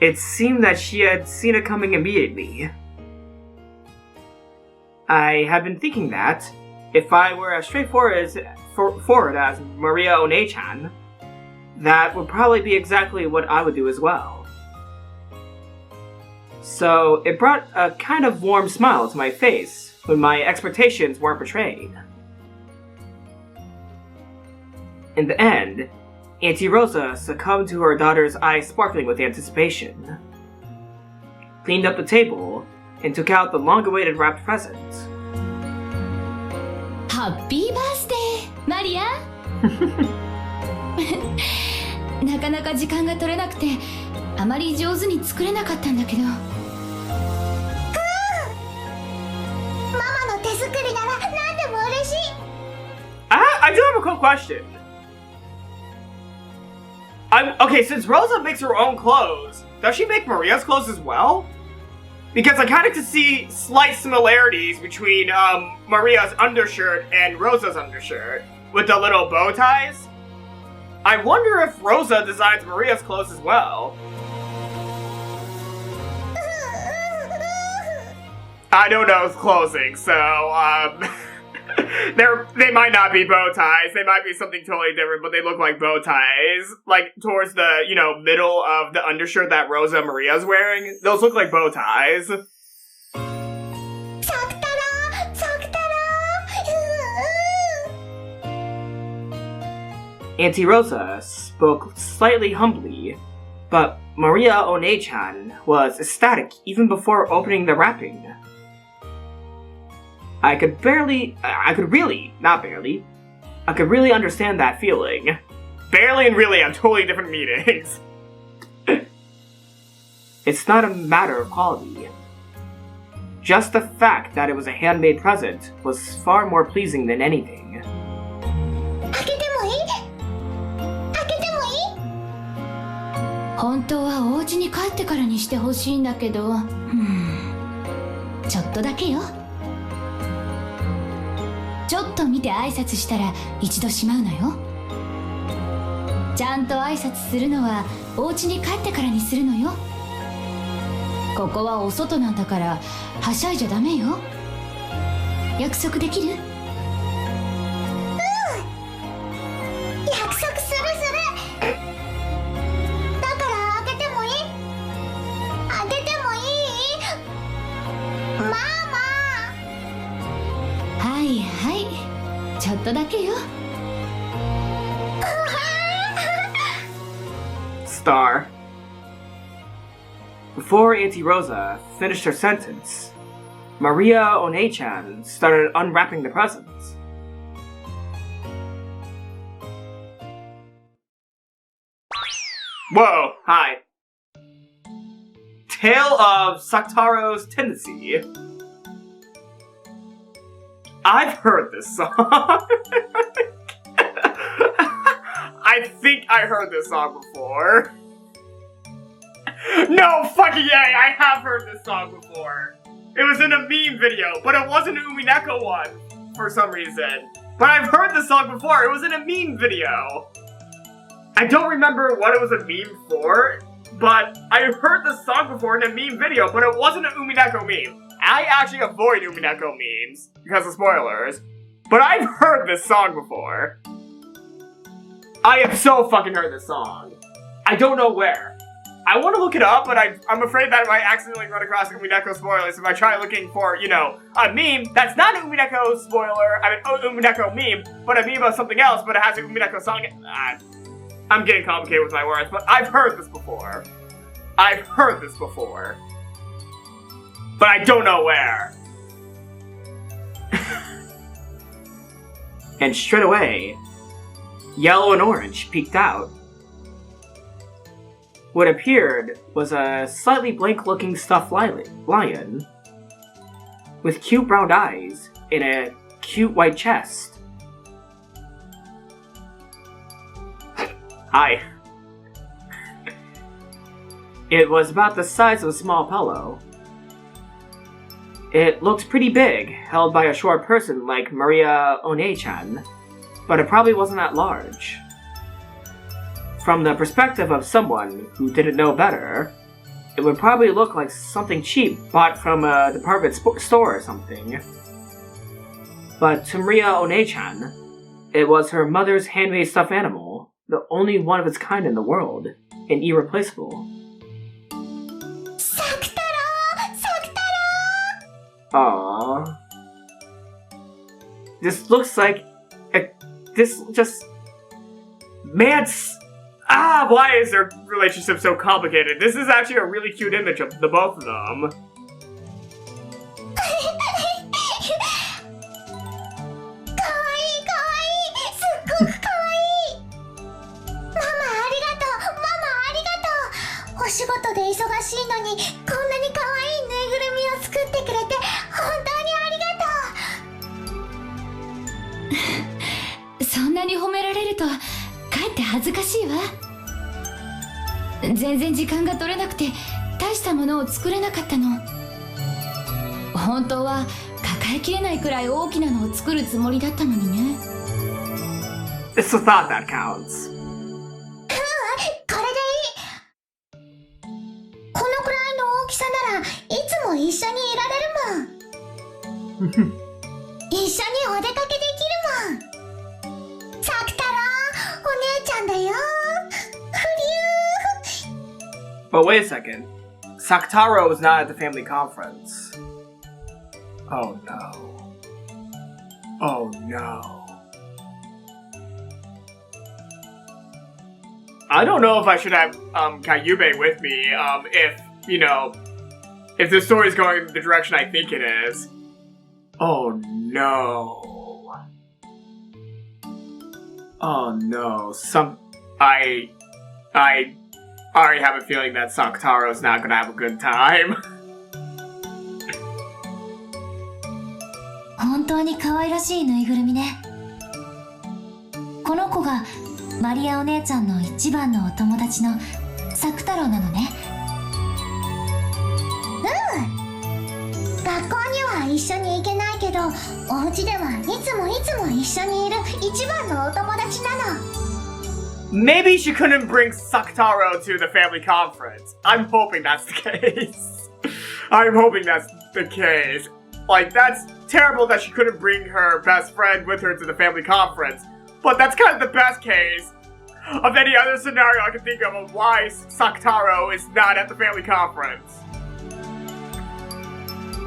It seemed that she had seen it coming immediately. I had been thinking that, if I were as straightforward as Maria One-chan, that would probably be exactly what I would do as well. So it brought a kind of warm smile to my face when my expectations weren't betrayed. In the end, Auntie Rosa succumbed to her daughter's eyes sparkling with anticipation, cleaned up the table, and took out the long-awaited wrapped present. ハッピーバースデー、マリア。なかなか時間が取れなくて、あまり上手に作れなかったんだけど。ママの手作りなら何でも嬉しい。I do have a quick question. Okay, since Rosa makes her own clothes, does she make Maria's clothes as well? Because I kind of could see slight similarities between Maria's undershirt and Rosa's undershirt, with the little bow ties. I wonder if Rosa designs Maria's clothes as well. I don't know clothing, so they might not be bow ties. They might be something totally different, but they look like bow ties. Like towards the, middle of the undershirt that Rosa Maria's wearing. Those look like bow ties. Auntie Rosa spoke slightly humbly, but Maria One-chan was ecstatic even before opening the wrapping. I could really understand that feeling. Barely and really have totally different meanings. It's not a matter of quality. Just the fact that it was a handmade present was far more pleasing than anything. 本当はお家に帰ってからにしてほしいんだけど、ちょっとだけよ。ちょっと見て挨拶したら一度しまうのよ。ちゃんと挨拶するのはお家に帰ってからにするのよ。ここはお外なんだからはしゃいじゃダメよ。約束できる？約束する。だからあげてもいい？あげてもいい？ママ。はいはい、ちょっとだけよ。star. Before Auntie Rosa finished her sentence, Maria One-chan started unwrapping the presents. Whoa, hi. Tale of Sakutarou's Tendency. I've heard this song. I think I heard this song before. No fucking yay, I have heard this song before. It was in a meme video, but it wasn't an Umineko one, for some reason. But I've heard this song before, it was in a meme video. I don't remember what it was a meme for, but I heard this song before in a meme video, but it wasn't an Umineko meme. I actually avoid Umineko memes, because of spoilers. But I've heard this song before. I have so fucking heard this song. I don't know where. I want to look it up, but I'm afraid that I might accidentally run across Umineko spoilers if I try looking for, you know, a meme that's not an Umineko spoiler, Umineko meme, but a meme of something else, but it has an Umineko song. I'm getting complicated with my words, but I've heard this before. I've heard this before. But I don't know where. And straight away, Yellow and Orange peeked out. What appeared was a slightly blank-looking stuffed lion with cute brown eyes and a cute white chest. Hi. It was about the size of a small pillow. It looked pretty big, held by a short person like Maria One-chan, but it probably wasn't that large. From the perspective of someone who didn't know better, it would probably look like something cheap bought from a department store or something. But to Maria One-chan, it was her mother's handmade stuffed animal, the only one of its kind in the world, and irreplaceable. Aww. This looks like why is their relationship so complicated? This is actually a really cute image of the both of them. Then 全然時間が取れなくて大したものを作れなかったの。本当は抱えきれないくらい大きなのを作るつもりだったのにね。It's the thought that counts. これでいい。このくらいの大きさならいつも一緒にいられるもん。一緒にお出かけできるもん。サクタロー、お姉ちゃんだよ。But wait a second. Sakutarou was not at the family conference. Oh no. Oh no. I don't know if I should have Kyubei with me, if the story's going the direction I think it is. Oh no. Oh no. I already have a feeling that Sakutarou's not gonna have a good time. 本当に可愛らしいぬいぐるみね。この子がマリアお姉ちゃんの一番のお友達のサクタロウなのね。学校には一緒に行けないけど、お家ではいつも一緒にいる一番のお友達なの。Maybe she couldn't bring Sakutarou to the family conference. I'm hoping that's the case. I'm hoping that's the case. Like, that's terrible that she couldn't bring her best friend with her to the family conference. But that's kind of the best case of any other scenario I can think of why Sakutarou is not at the family conference.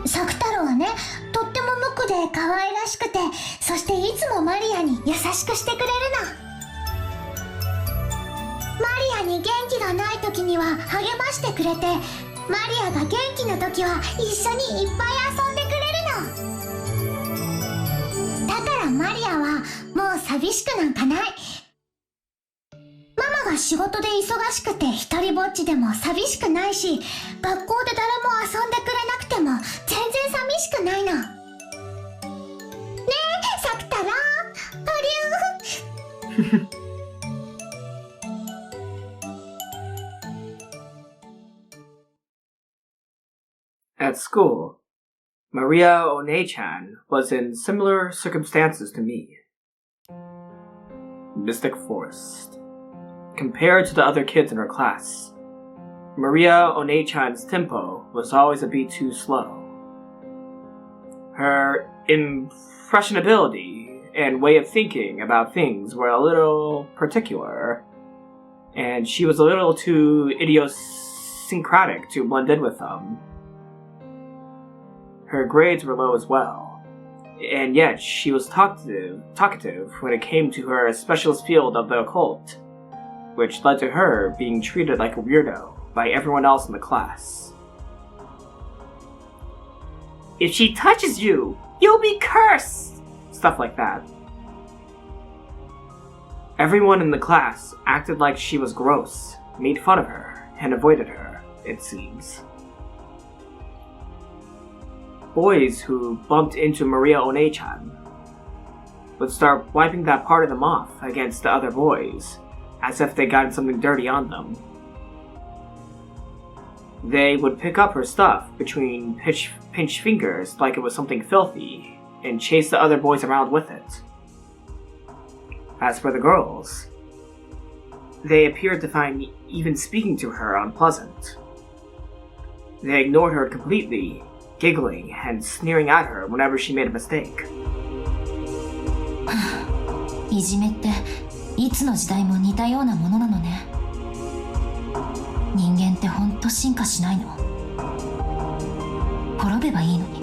サクタロウはね、とっても無垢で可愛らしくて、そしていつもマリアに優しくしてくれるの。マリアに元気がないは励ましてくれて、マリアが元気な時は一緒にいっぱい遊んでくれるの。だからマリアはもう寂しくなんかない。ママが仕事で忙しくて一人ぼっちでも寂しくないし、学校で誰も遊んでくれなくても全然寂しくないの。ねえ、サクタロー、ありゅー。At school, Maria One-chan was in similar circumstances to me. Mystic Forest. Compared to the other kids in her class, Maria One-chan's tempo was always a beat too slow. Her impressionability and way of thinking about things were a little particular, and she was a little too idiosyncratic to blend in with them. Her grades were low as well, and yet she was talkative when it came to her specialist field of the occult, which led to her being treated like a weirdo by everyone else in the class. If she touches you, you'll be cursed! Stuff like that. Everyone in the class acted like she was gross, made fun of her, and avoided her, it seems. Boys who bumped into Maria One-chan would start wiping that part of them off against the other boys, as if they'd gotten something dirty on them. They would pick up her stuff between pinch fingers like it was something filthy, and chase the other boys around with it. As for the girls, they appeared to find even speaking to her unpleasant. They ignored her completely, giggling and sneering at her whenever she made a mistake. いじめっていつの時代も似たようなものなのね。人間ってほんと進化しないの。滅べばいいのに。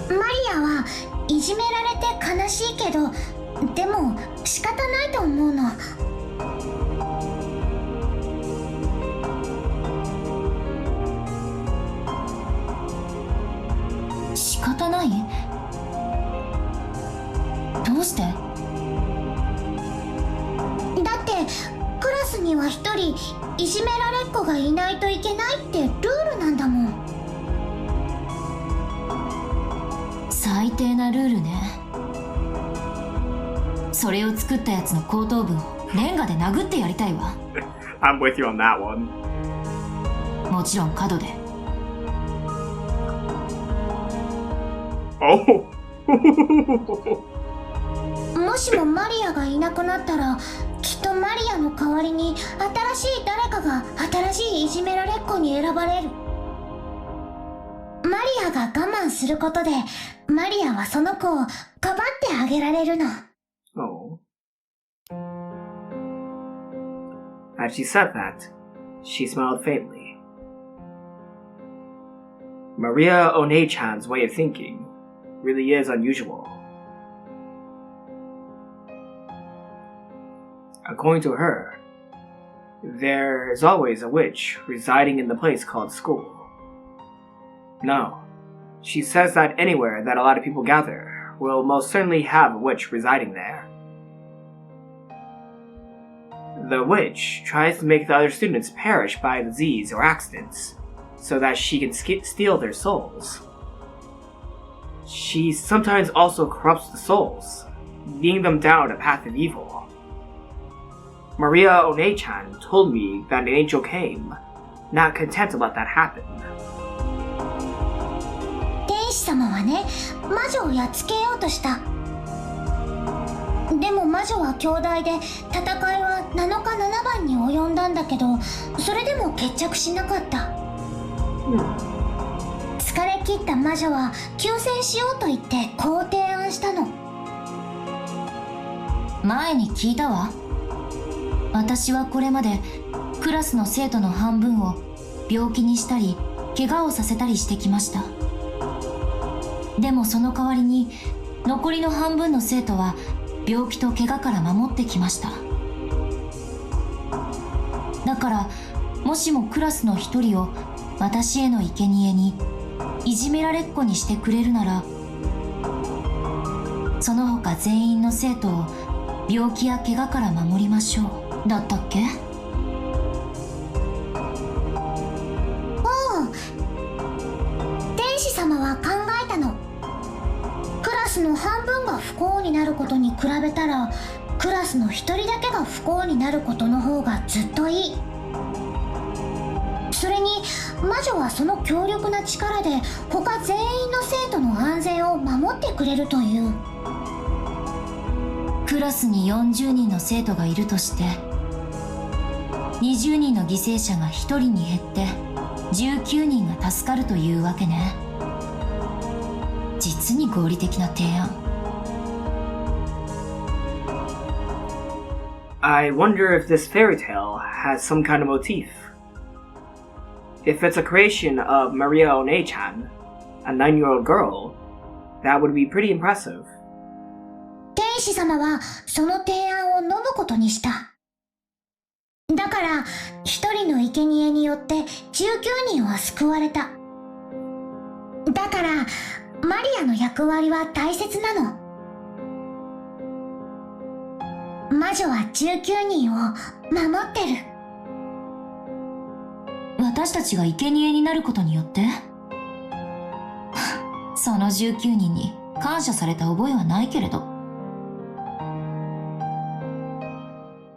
マリアはいじめられて悲しいけど、でも仕方ないと思うの。仕方ない？どうして？だってクラスには一人いじめられっ子がいないといけないってルールなんだもん。最低なルールね。それを作ったやつの後頭部をレンガで殴ってやりたいわ。I'm with you on that one. もちろん角で。Oh! もしもマリアがいなくなったら、きっとマリアの代わりに新しい誰かが新しいいじめられっ子に選ばれる。マリアが我慢することで、マリアはその子をかばってあげられるの。Oh. As she said that, she smiled faintly. Maria One-chan's way of thinking really is unusual. According to her, there is always a witch residing in the place called school. No, she says that anywhere that a lot of people gather will most certainly have a witch residing there. The witch tries to make the other students perish by disease or accidents, so that she can steal their souls. She sometimes also corrupts the souls, leading them down a path of evil. Maria One-chan told me that an angel came, not content to let that happen. 天使様はね、魔女をやっつけようとした。でも魔女は兄弟で、戦いは7日7番に及んだんだけど、それでも決着しなかった。疲れ切った魔女は休戦しようと言ってこう提案したの。前に聞いたわ。私はこれまでクラスの生徒の半分を病気にしたり怪我をさせたりしてきました。でもその代わりに残りの半分の生徒は病気と怪我から守ってきました。だからもしもクラスの一人を私への生贄にいじめられっ子にしてくれるなら、その他全員の生徒を病気や怪我から守りましょうだったっけ？天使様は考えたの。クラスの半分が不幸になることに比べたら、クラスの一人だけが不幸になることの方がずっといい。それに魔女はその強力な力で他全員の生徒の安全を守ってくれるという。クラスに40人の生徒がいるとして、20人の犠牲者が1人に減って19人が助かるというわけね。実に合理的な提案。I wonder if this fairy tale has some kind of motif. If it's a creation of Maria One-chan, a 9-year-old girl, that would be pretty impressive. 天使様はその提案を飲むことにした。だから一人の生贄によって19人は救われた。だからマリアの役割は大切なの。魔女は19人を守ってる。私たちが生贄になることによってその19人に感謝された覚えはないけれど。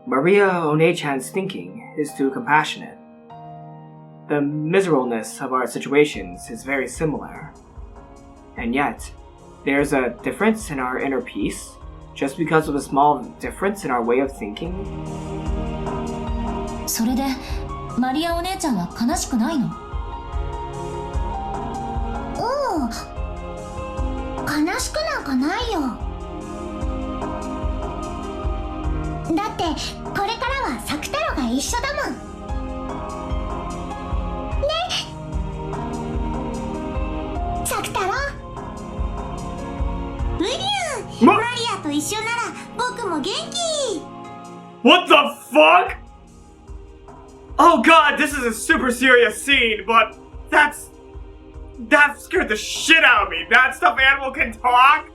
Maria One-chan's thinking is too compassionate. The miserableness of our situations is very similar. And yet, there's a difference in our inner peace just because of a small difference in our way of thinking. それでマリアお姉ちゃんは悲しくないの？悲しくなんかないよ。だってこれからはサクタロが一緒だもんね。サクタロ、ウィリアム、マリアと一緒なら僕も元気。 What the fuck? Oh god, this is a super serious scene, but that scared the shit out of me. That stuffed animal can talk?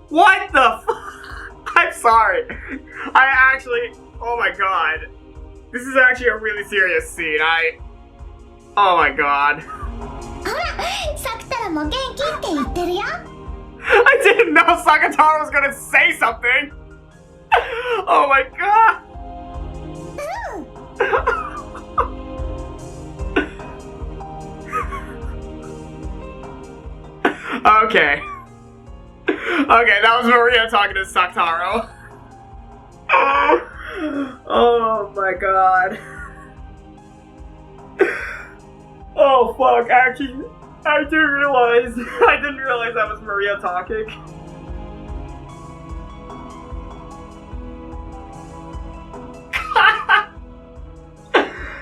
What the fuck? I'm sorry. Oh my god. This is actually a really serious scene. Oh my god. ほら、サクタロも元気って言ってるよ。I didn't know Sakutarou was gonna say something. Oh my god. Okay. Okay, that was Maria talking to Sakutarou. Oh my god. Oh fuck, actually, I didn't realize that was Maria talking.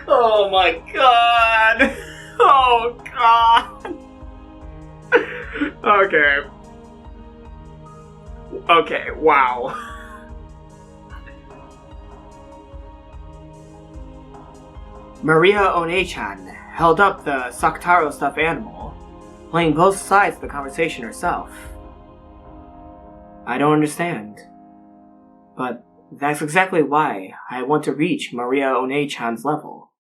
Oh my god. Oh god. Okay. Okay, wow. Maria One-chan held up the Sakutarou stuffed animal, playing both sides of the conversation herself. I don't understand. But that's exactly why I want to reach Maria One-chan's level.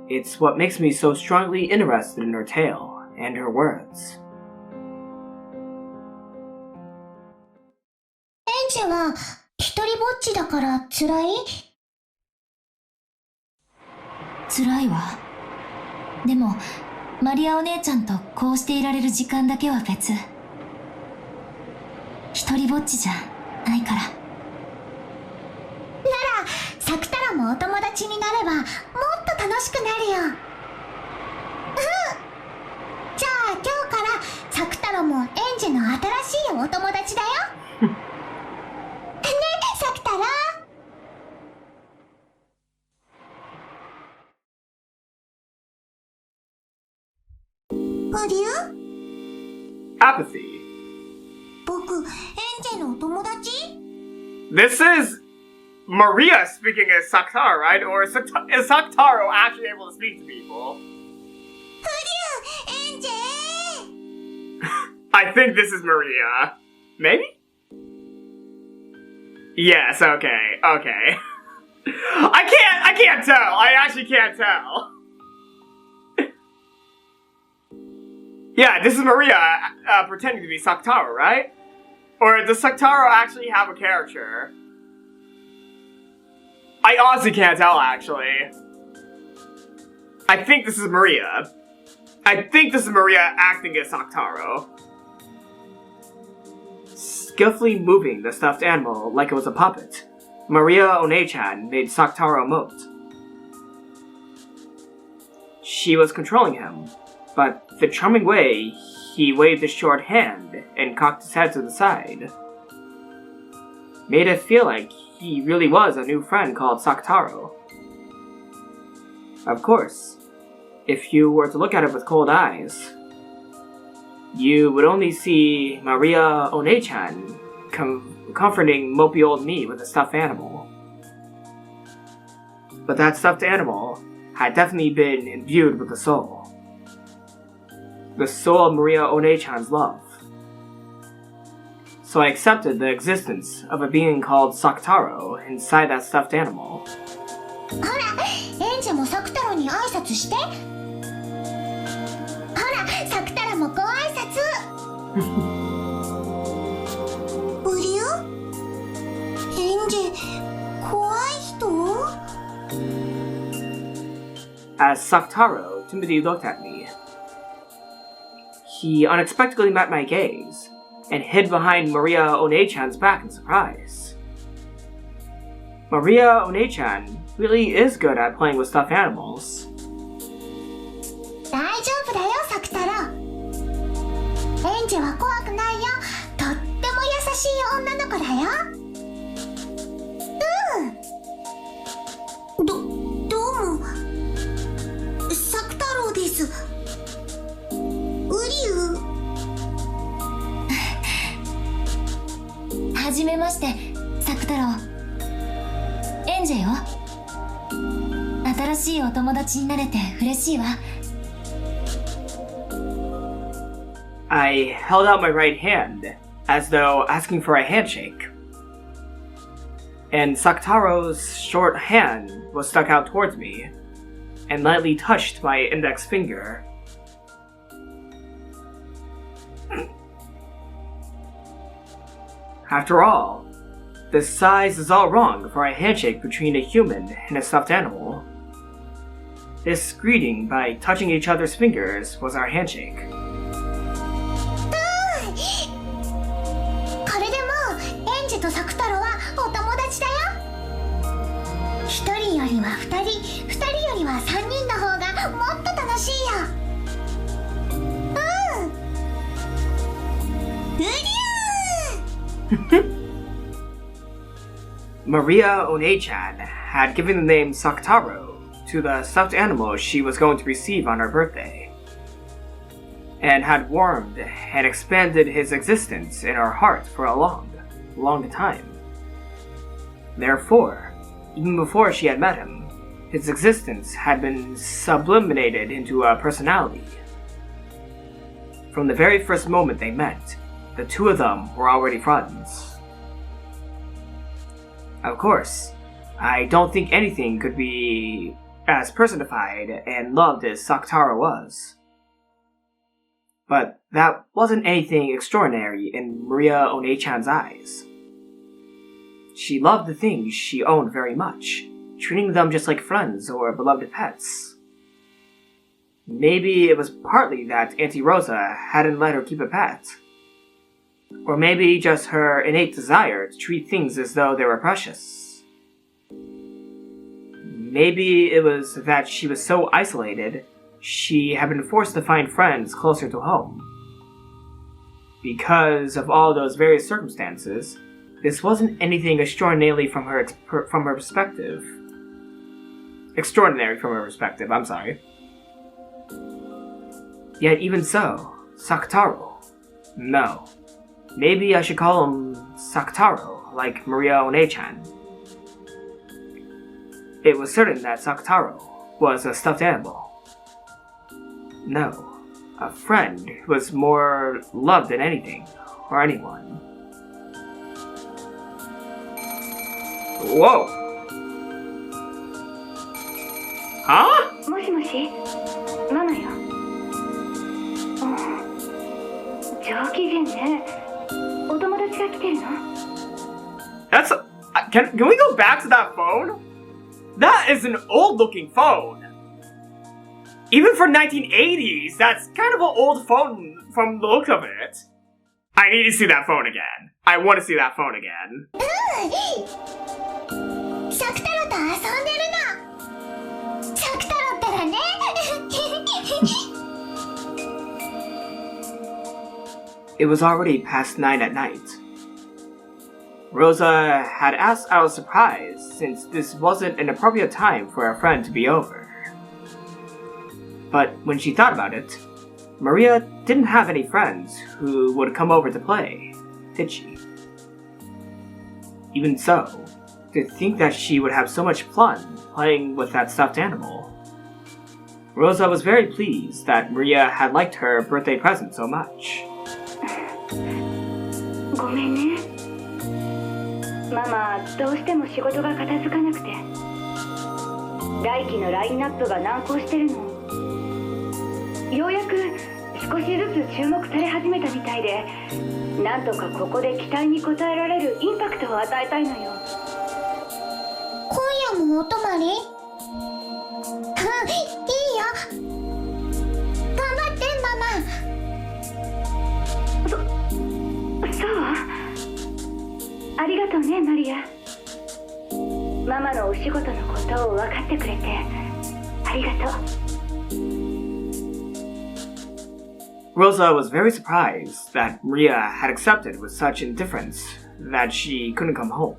It's what makes me so strongly interested in her tale and her words. エンジェは一人ぼっちだから辛い？辛いわ。でもマリアお姉ちゃんとこうしていられる時間だけは別。一人ぼっちじゃないから。ならサクタロもお友達になればもっと楽しくなるよ。じゃあ今日からサクタロもエンジェの新しいお友達だよ。ね、サクタロ。Apathy. 僕、エンジェのお友達？ This is Maria speaking as Sakutarou, right? Or is Sakutarou actually able to speak to people? I think this is Maria. Maybe? Yes, okay. I can't tell. I actually can't tell. Yeah, this is Maria pretending to be Sakutarou, right? Or does Sakutarou actually have a character? I honestly can't tell, actually. I think this is Maria. I think this is Maria acting as Sakutarou. Skillfully moving the stuffed animal like it was a puppet, Maria One-chan made Sakutarou emote. She was controlling him, but the charming way he waved his short hand and cocked his head to the side made it feel like he really was a new friend called Sakutarou. Of course, if you were to look at it with cold eyes, you would only see Maria One-chan comforting mopey old me with a stuffed animal. But that stuffed animal had definitely been imbued with a soul. The soul of Maria One-chan's love. So I accepted the existence of a being called Sakutarou inside that stuffed animal. ほら、エンジェもサクタロに挨拶して。ほら、サクタロもご挨拶。うりゅう？エンジェ、怖い人？ As Sakutarou timidly looked at me, he unexpectedly met my gaze and hid behind Maria One-chan's back in surprise. Maria One-chan really is good at playing with stuffed animals. 大丈夫だよ、サクタロ。エンジェは怖くないよ。とっても優しい女の子だよ。どうも。サクタロです。ウリュウ。はじめまして、サクタロウ。エンジェよ。新しいお友達になれて嬉しいわ。I held out my right hand, as though asking for a handshake. And Sakutarou's short hand was stuck out towards me, and lightly touched my index finger. After all, the size is all wrong for a handshake between a human and a stuffed animal. This greeting by touching each other's fingers was our handshake. これでもうエンジェとサクタロはお友達だよ。一人よりは二人、二人よりは三人の方がもっと楽しいよ。うりゅーMaria One-chan had given the name Sakutarou to the stuffed animal she was going to receive on her birthday, and had warmed and expanded his existence in her heart for a long, long time. Therefore, even before she had met him, his existence had been sublimated into a personality. From the very first moment they met, the two of them were already friends. Of course, I don't think anything could be as personified and loved as Sakutarou was. But that wasn't anything extraordinary in Maria One-chan's eyes. She loved the things she owned very much, treating them just like friends or beloved pets. Maybe it was partly that Auntie Rosa hadn't let her keep a pet. Or maybe just her innate desire to treat things as though they were precious. Maybe it was that she was so isolated, she had been forced to find friends closer to home. Because of all those various circumstances, this wasn't anything extraordinary from her perspective. Extraordinary from her perspective, I'm sorry. Yet even so, Sakutarou. No. Maybe I should call him Sakutarou, like Maria One-chan. it was certain that Sakutarou was a stuffed animal. No, a friend who was more loved than anything or anyone. Whoa! Huh? もしもし、ママよ。上機嫌ね。お友達が来てるの？ That's can we go back to that phone? That is an old-looking phone. Even for 1980s, that's kind of an old phone from the look of it. I need to see that phone again. I want to see that phone again. サクタロと遊んでるの。サクタロったらね。It was already past 9 at night. Rosa had asked out of surprise since this wasn't an appropriate time for a friend to be over. But when she thought about it, Maria didn't have any friends who would come over to play, did she? Even so, to think that she would have so much fun playing with that stuffed animal. Rosa was very pleased that Maria had liked her birthday present so much. ごめんね。ママ、どうしても仕事が片付かなくて。来期のラインナップが難航してるの。ようやく少しずつ注目され始めたみたいで、なんとかここで期待に応えられるインパクトを与えたいのよ。今夜もお泊まり？いいよ。頑張ってママ。そう？ありがとうねマリア。ママのお仕事のことを分かってくれてありがとう。Rosa was very surprised that Maria had accepted with such indifference that she couldn't come home.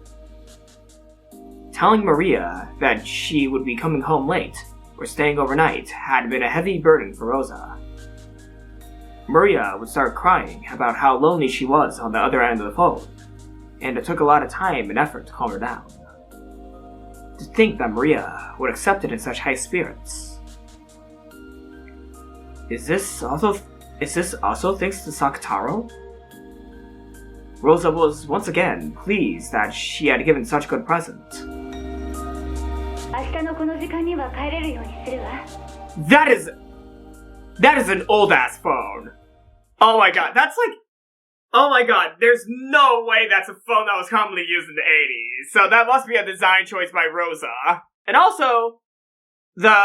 Telling Maria that she would be coming home late or staying overnight had been a heavy burden for Rosa. Maria would start crying about how lonely she was on the other end of the phone, and it took a lot of time and effort to calm her down. To think that Maria would accept it in such high spirits. Is this also thanks to Sakutarou? Rosa was once again pleased that she had given such a good present. That is an old ass phone. Oh my god, that's like, oh my god, there's no way that's a phone that was commonly used in the 80s. So that must be a design choice by Rosa. And also, the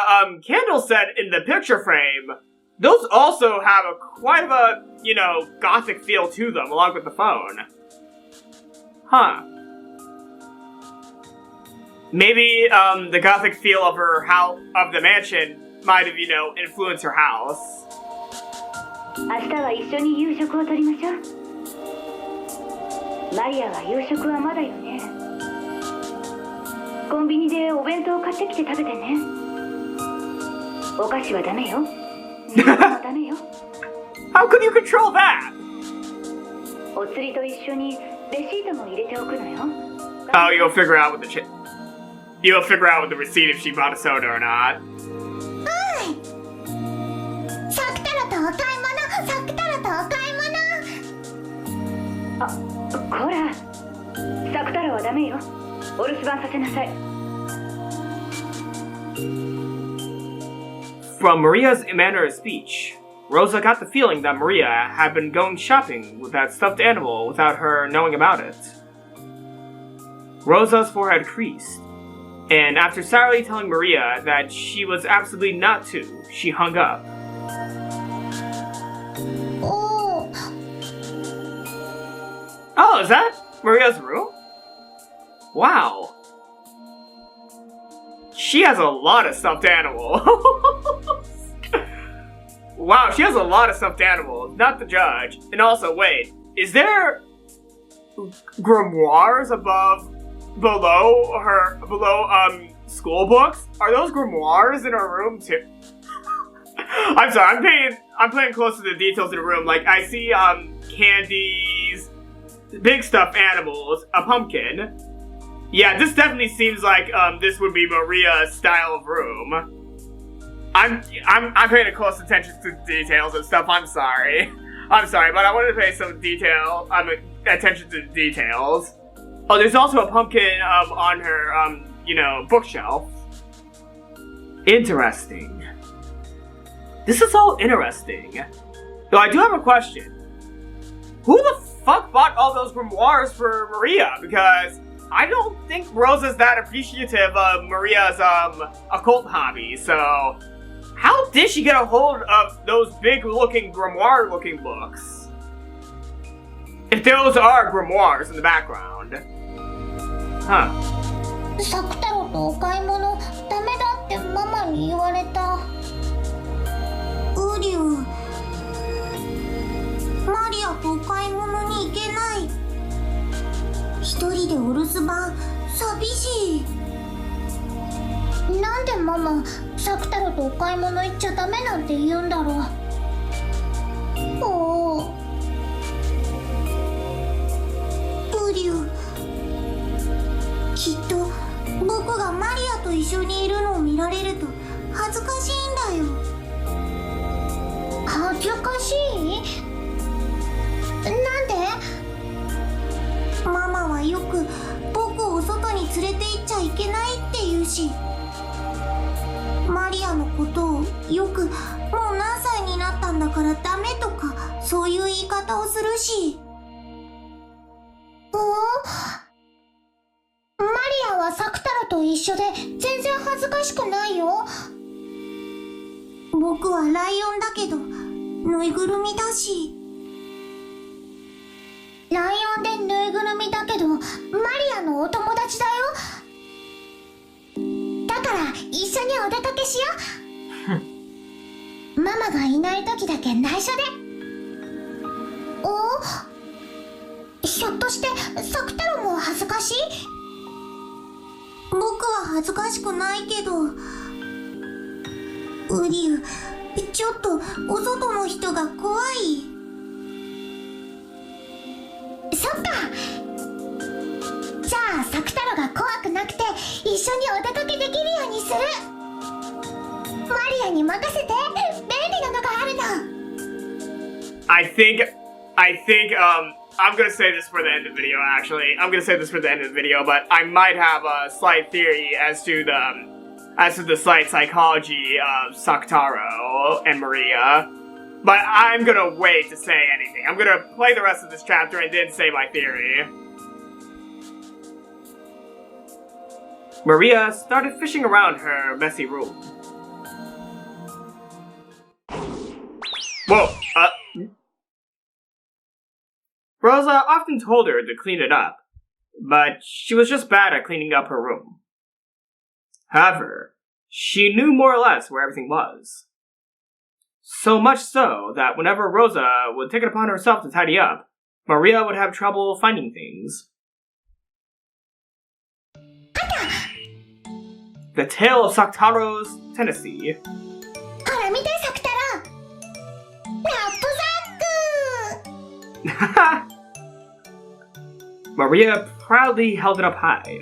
candle set in the picture frame, those also have quite of a, gothic feel to them, along with the phone. Huh. Maybe, the gothic feel of her house, of the mansion, might have, influenced her house. 明日は一緒に夕食をとりましょう。マリアは夕食はまだよね。コンビニでお弁当を買ってきて食べてね。お菓子はダメよ。ダメよ。How could you control that? お釣りと一緒にレシートも入れておくのよ。Oh, you'll figure out with you'll figure out with the receipt if she bought a soda or not. サクタロとお買い物。サクタロとお買い物。あ、こら。サクタロはダメよ。お留守番させなさい。From Maria's manner of speech, Rosa got the feeling that Maria had been going shopping with that stuffed animal without her knowing about it. Rosa's forehead creased, and after sourly telling Maria that she was absolutely not to, she hung up. Oh, is that Maria's room? Wow. She has a lot of stuffed animals. Wow, she has a lot of stuffed animals, not the judge. And also, wait, is there grimoires below school books? Are those grimoires in her room too? I'm sorry, I'm paying close to the details of the room. Like, I see, candies, big stuffed animals, a pumpkin, Yeah, this definitely seems like this would be Maria's style of room. I'm paying a close attention to details and stuff. I'm sorry, but I wanted to pay some attention to the details. Oh, there's also a pumpkin on her bookshelf. Interesting. This is all interesting. Though I do have a question. Who the fuck bought all those grimoires for Maria? Because I don't think Rosa's that appreciative of Maria's occult hobby, so how did she get a hold of those big-looking grimoire-looking books? If those are grimoires in the background. Huh. サクタロとお買い物ダメだってママに言われた。ウリュウ、マリアとお買い物に行けない。一人でお留守番寂しい。なんでママサクタロとお買い物行っちゃダメなんて言うんだろう。おお、ウリュウ、きっと僕がマリアと一緒にいるのを見られると恥ずかしいんだよ。恥ずかしい？なんで？ママはよく僕を外に連れて行っちゃいけないって言うし、マリアのことをよくもう何歳になったんだからダメとかそういう言い方をするし。マリアはサクタロと一緒で全然恥ずかしくないよ。僕はライオンだけどぬいぐるみだし。ライオンでぬいぐるみだけどマリアのお友達だよ。だから一緒にお出かけしよう。ママがいない時だけ内緒で。お？ひょっとしてサクタロも恥ずかしい？僕は恥ずかしくないけど。ウリュウ、ちょっとお外の人が怖い。そっか。じゃあサクタロが怖くなくて一緒にお出かけできるようにする。マリアに任せて、便利なのがあるの。I think I'm gonna say this for the end of the video, actually. I'm gonna say this for the end of the video, but I might have a slight theory as to the slight psychology of Sakutarou and Maria. But I'm gonna wait to say anything. I'm gonna play the rest of this chapter and then say my theory. Maria started fishing around her messy room. Whoa, Rosa often told her to clean it up, but she was just bad at cleaning up her room. However, she knew more or less where everything was. So much so that whenever Rosa would take it upon herself to tidy up, Maria would have trouble finding things. The Tale of Sakutarou's Tennessee. ほら見てサクタロ。ナップザック。Maria proudly held it up high.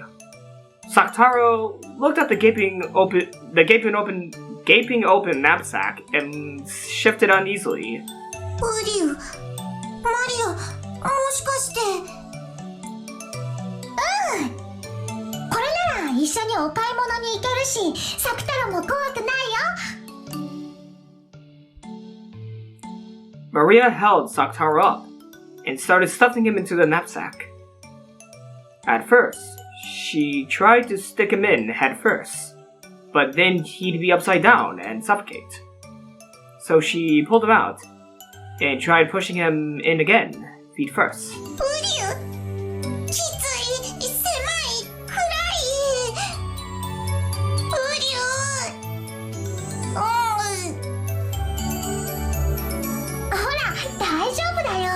Sakutarou looked at the gaping open knapsack and shifted uneasily. ウリュウ、マリア、もしかして。これなら一緒にお買い物に行けるし、サクタロも怖くないよ。Maria held Sakutarou up and started stuffing him into the knapsack. At first, she tried to stick him in head first, but then he'd be upside down and suffocate. So she pulled him out and tried pushing him in again, feet first. ウリュウ、きつい、狭い、暗い。ウリュウ。ほら、大丈夫だよ。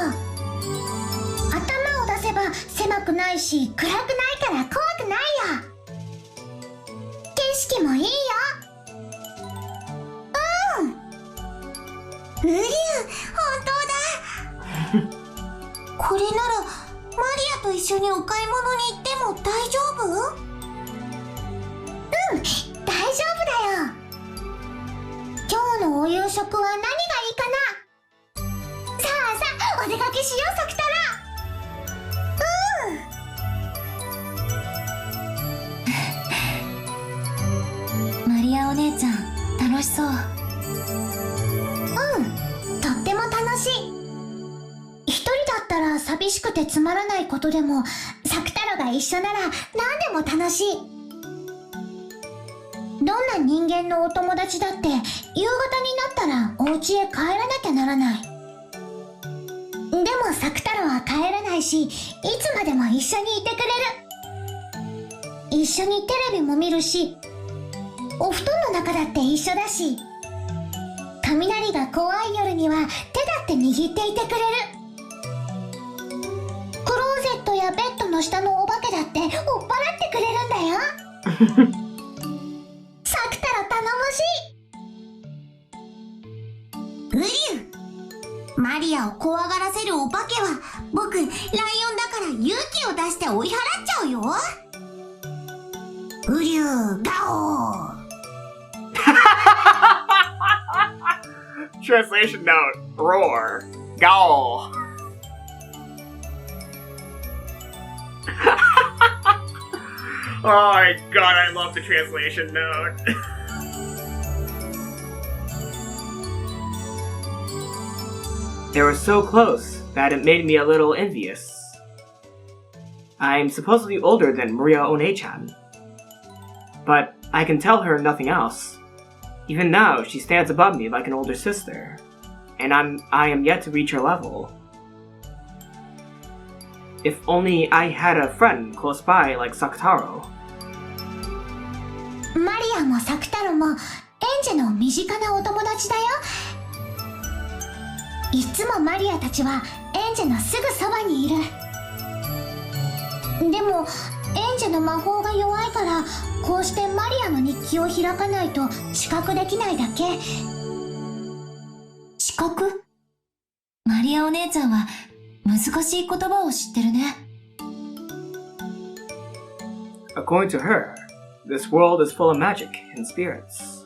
頭を出せば狭くないし暗くないから怖くないよ。景色もいいよ。ウリュウ、本当だ。これならアと一緒にお買い物に行っても大丈夫？うん、大丈夫だよ。今日のお夕食は何がいいかな？さあさあ、お出かけしよう、サクタマリアお姉ちゃん、楽しそう。とっても楽しい。一人だったら寂しくてつまらないことでも、サクタロが一緒なら何でも楽しい。どんな人間のお友達だって夕方になったらお家へ帰らなきゃならない。でもサクタロは帰らないし、いつまでも一緒にいてくれる。一緒にテレビも見るし、お布団の中だって一緒だし、雷が怖い夜には手だって握っていてくれる。クローゼットやベッドの下のお化けだって追っ払ってくれるんだよ。サクタロ頼もしい。グリュウ、マリアを怖がらせるお化けは僕ライオンだから勇気を出して追い払っちゃうよ。グリュウ、ガオー。Translation note: roar, growl. Oh my god, I love the translation note. They were so close that it made me a little envious. I'm supposedly older than Maria One-chan, but I can tell her nothing else. Even now, she stands above me like an older sister, and I am yet to reach her level. If only I had a friend close by like Sakutarou. マリアもサクタロもエンジェの身近なお友達だよ。いつもマリアたちはエンジェのすぐそばにいる。でもエンジェの魔法が弱いから、こうしてマリアの日記を開かないと知覚できないだけ。知覚？マリアお姉ちゃんは難しい言葉を知ってるね。According to her, this world is full of magic and spirits,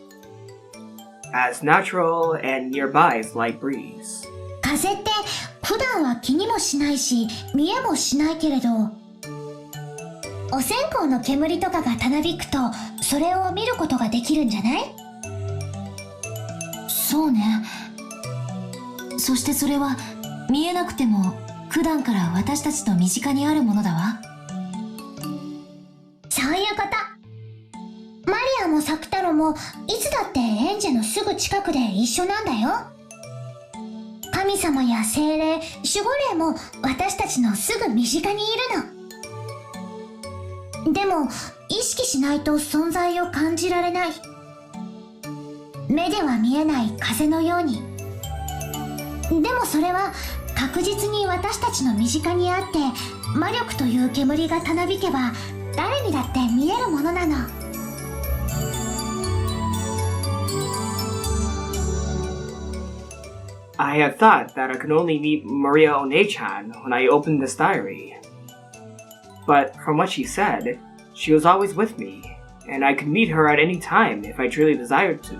as natural and nearby as light breeze. 風って普段は気にもしないし見えもしないけれど、お線香の煙とかがたなびくとそれを見ることができるんじゃない？そうね。そしてそれは見えなくても普段から私たちと身近にあるものだわ。そういうこと。マリアもサクタロもいつだってエンジェのすぐ近くで一緒なんだよ。神様や精霊、守護霊も私たちのすぐ身近にいるの。でも意識しないと存在を感じられない。目では見えない風のように。でもそれは確実に私たちの身近にあって、魔力という煙がたなびけば誰にだって見えるものなの。I had thought that I could only meet Maria One-chan when I opened this diary. But from what she said, she was always with me, and I could meet her at any time if I truly desired to.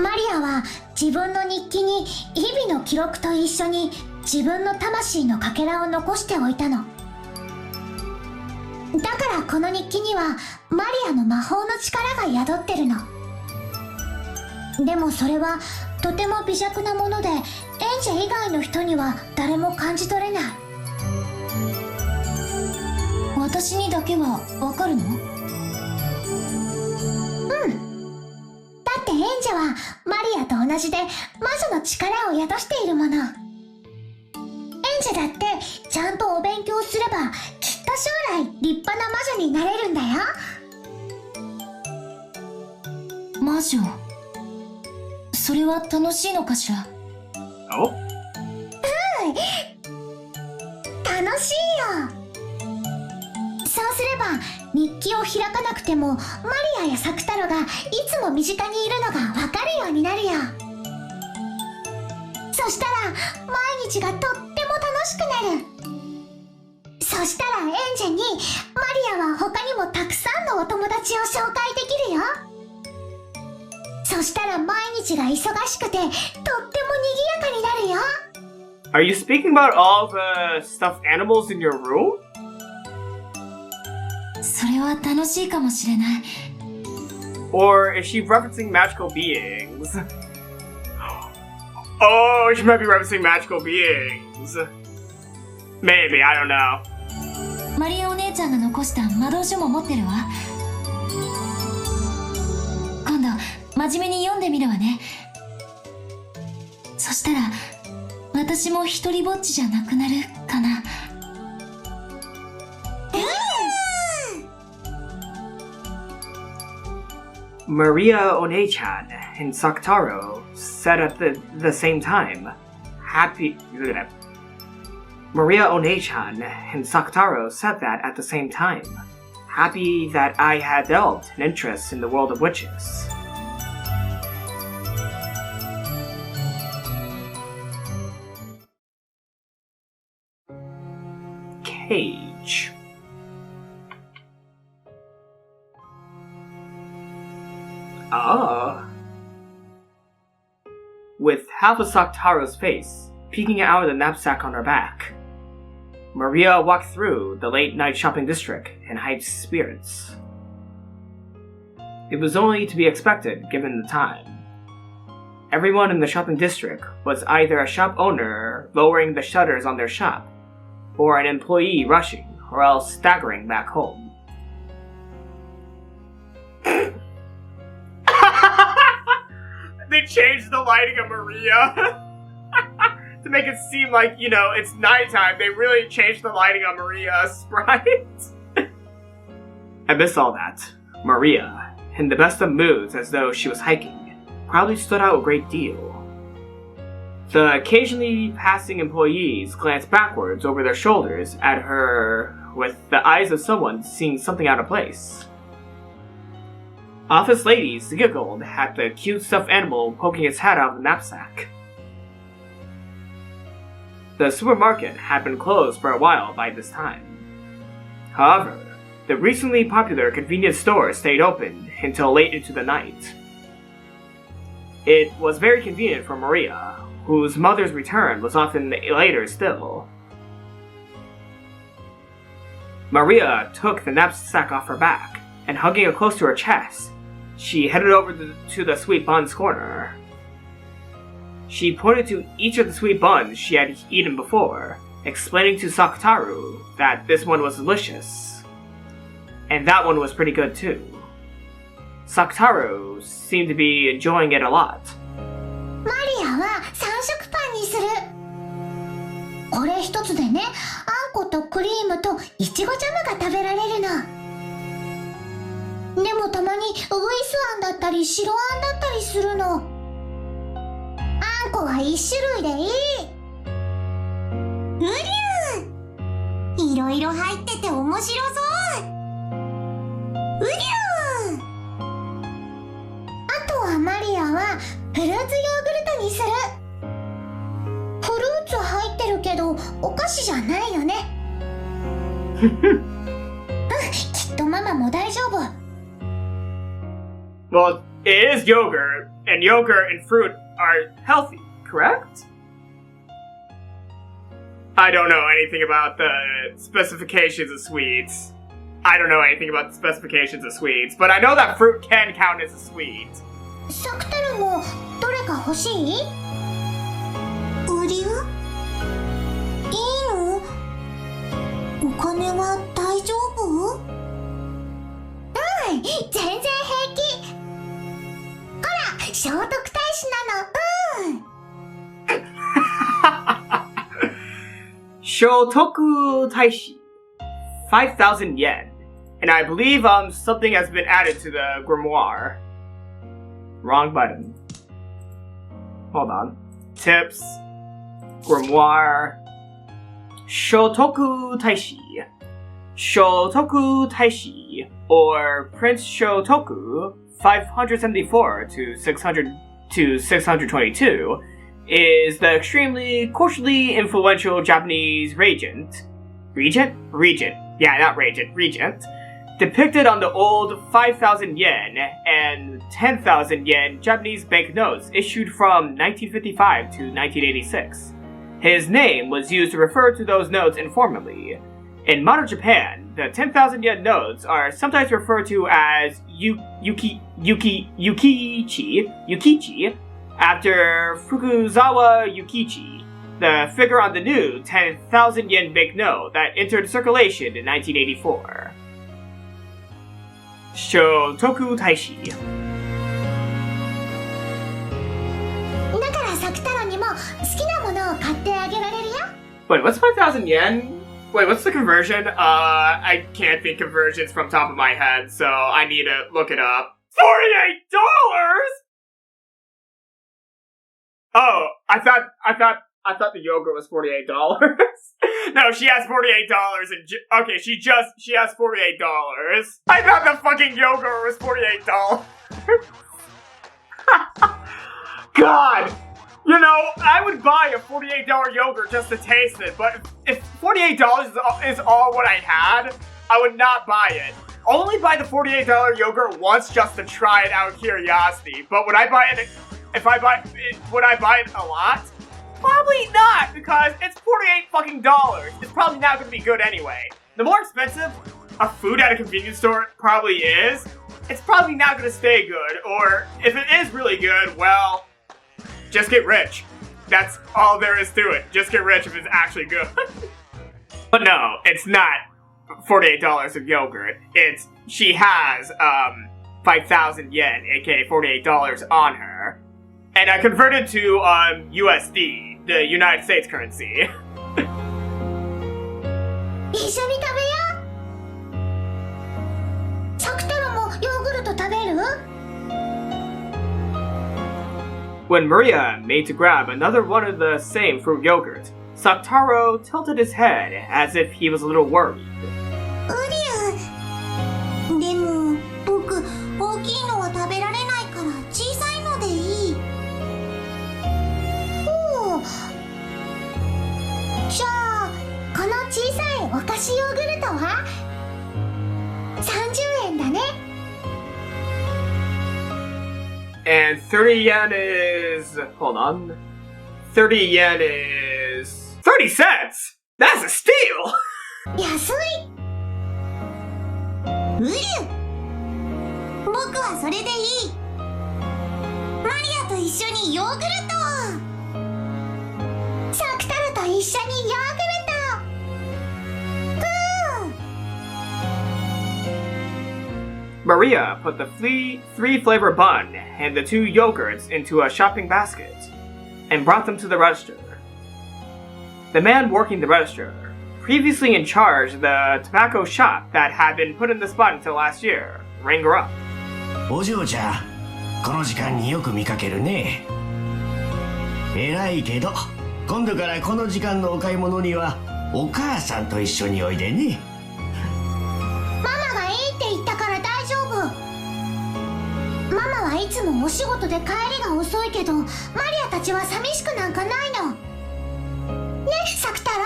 マリアは自分の日記に日々の記録と一緒に自分の魂のかけらを残しておいたの。だからこの日記にはマリアの魔法の力が宿ってるの。でもそれはとても微弱なもので、エンジェ以外の人には誰も感じ取れない。私にだけはわかるの？だってエンジェはマリアと同じで魔女の力を宿しているもの。エンジェだってちゃんとお勉強すればきっと将来立派な魔女になれるんだよ。魔女？それは楽しいのかしら？ Oh? 楽しいよ。そうすれば日記を開かなくてもマリアやサクタロがいつも身近にいるのがわかるようになるよ。そしたら毎日がとっても楽しくなる。そしたらエンジェにマリアは他にもたくさんのお友達を紹介できるよ。そしたら毎日が忙しくてとっても賑やかになるよ。 Are you speaking about all the stuffed animals in your room? それは楽しいかもしれない。 Or is she referencing magical beings? Oh, she might be referencing magical beings. Maybe, I don't know. マリアお姉ちゃんが残した魔導書も持ってるわ。今度真面目に読んでみるわね。そしたら私も一人ぼっちじゃなくなるかな。Maria One-chan and Sakutarou said at the same time, Maria One-chan and Sakutarou said that at the same time, happy that I had developed an interest in the world of witches. Cage. Ah. With half of Sakutarou's face peeking out of the knapsack on her back, Maria walked through the late-night shopping district in high spirits. It was only to be expected given the time. Everyone in the shopping district was either a shop owner lowering the shutters on their shop, or an employee rushing or else staggering back home. They changed the lighting of Maria to make it seem like, you know, it's nighttime. They really changed the lighting on Maria's sprite. Amidst all that, Maria, in the best of moods as though she was hiking, probably stood out a great deal. The occasionally passing employees glanced backwards over their shoulders at her with the eyes of someone seeing something out of place. Office ladies giggled at the cute stuffed animal poking its head out of the knapsack. The supermarket had been closed for a while by this time. However, the recently popular convenience store stayed open until late into the night. It was very convenient for Maria, whose mother's return was often later still. Maria took the knapsack off her back, and hugging it close to her chest, she headed over to the sweet buns corner. She pointed to each of the sweet buns she had eaten before, explaining to Sakutarou that this one was delicious. And that one was pretty good too. Sakutarou seemed to be enjoying it a lot. マリアは3色パンにする。これ一つでね、あんことクリームといちごジャムが食べられるの。でもたまにウグイスあんだったり白あんだったりするの。あんこは1種類でいい。うりゅう、いろいろ入ってて面白そう。うりゅう。あとはマリアはフルーツヨーグルトにする。フルーツ入ってるけどお菓子じゃないよね。うん、きっとママも大丈夫。Well, it is yogurt, and yogurt and fruit are healthy, correct? I don't know anything about the specifications of sweets. I don't know anything about the specifications of sweets, but I know that fruit can count as a sweet. サクタルもどれか欲しい？うりゅう？いいの？お金は大丈夫？うん、全然平気。ほら、聖徳太子なの。うん。Shotoku Taishi, 5,000 yen, and I believe something has been added to the grimoire. Wrong button. Hold on. Tips, grimoire, Shotoku Taishi, Shotoku Taishi, or Prince Shotoku, 574 to 600 to 622. Is the extremely culturally influential Japanese regent Regent? Regent. Yeah, not Regent. Regent. Depicted on the old 5,000 yen and 10,000 yen Japanese banknotes issued from 1955 to 1986. His name was used to refer to those notes informally. In modern Japan, the 10,000 yen notes are sometimes referred to as yukichi, after Fukuzawa Yukichi, the figure on the new 10,000 yen banknote that entered circulation in 1984. Shotoku Taishi. だからサクタロにも好きなものを買ってあげられるよ。 Wait, what's 5,000 yen? Wait, what's the conversion? I can't think conversions from top of my head, so I need to look it up. $48? Oh, I thought the yogurt was $48. No, she has $48 and okay, she has $48. I thought the fucking yogurt was $48. God, you know, I would buy a $48 yogurt just to taste it, but if $48 is all what I had, I would not buy it. I'll only buy the $48 yogurt once just to try it out of curiosity, but would I buy it? Would I buy it a lot? Probably not, because it's $48 fucking dollars. It's probably not going to be good anyway. The more expensive a food at a convenience store probably is, it's probably not going to stay good. Or if it is really good, well, just get rich. That's all there is to it. Just get rich if it's actually good. But no, it's not $48 of yogurt. She has 5,000 yen, aka $48 on her. And I converted to USD, the United States currency. 一緒に食べよう。サクタロもヨーグルト食べる？ When Maria made to grab another one of the same fruit yogurt, Sakutarou tilted his head as if he was a little worried. でも僕大きいのは食べられないから小さいのでいい。おお。じゃあこの小さいお菓子ヨーグルトは30円だね。 And 30 yen is... hold on. 30 yen is... 30 cents! That's a steal! 安い。うりゅ。僕はそれでいい。マリアと一緒にヨーグルトを。サクタルと一緒にヨーグルト。Maria put the three-flavor bun and the 2 yogurts into a shopping basket and brought them to the register. The man working the register, previously in charge of the tobacco shop that had been put in the spot until last year, rang her up. お嬢ちゃん、この時間によく見かけるね。偉いけど、今度からこの時間のお買い物にはお母さんと一緒においでね。ママがいいって言ったから大丈夫。ママはいつもお仕事で帰りが遅いけど、マリアたちは寂しくなんかないの。ね、サクタロ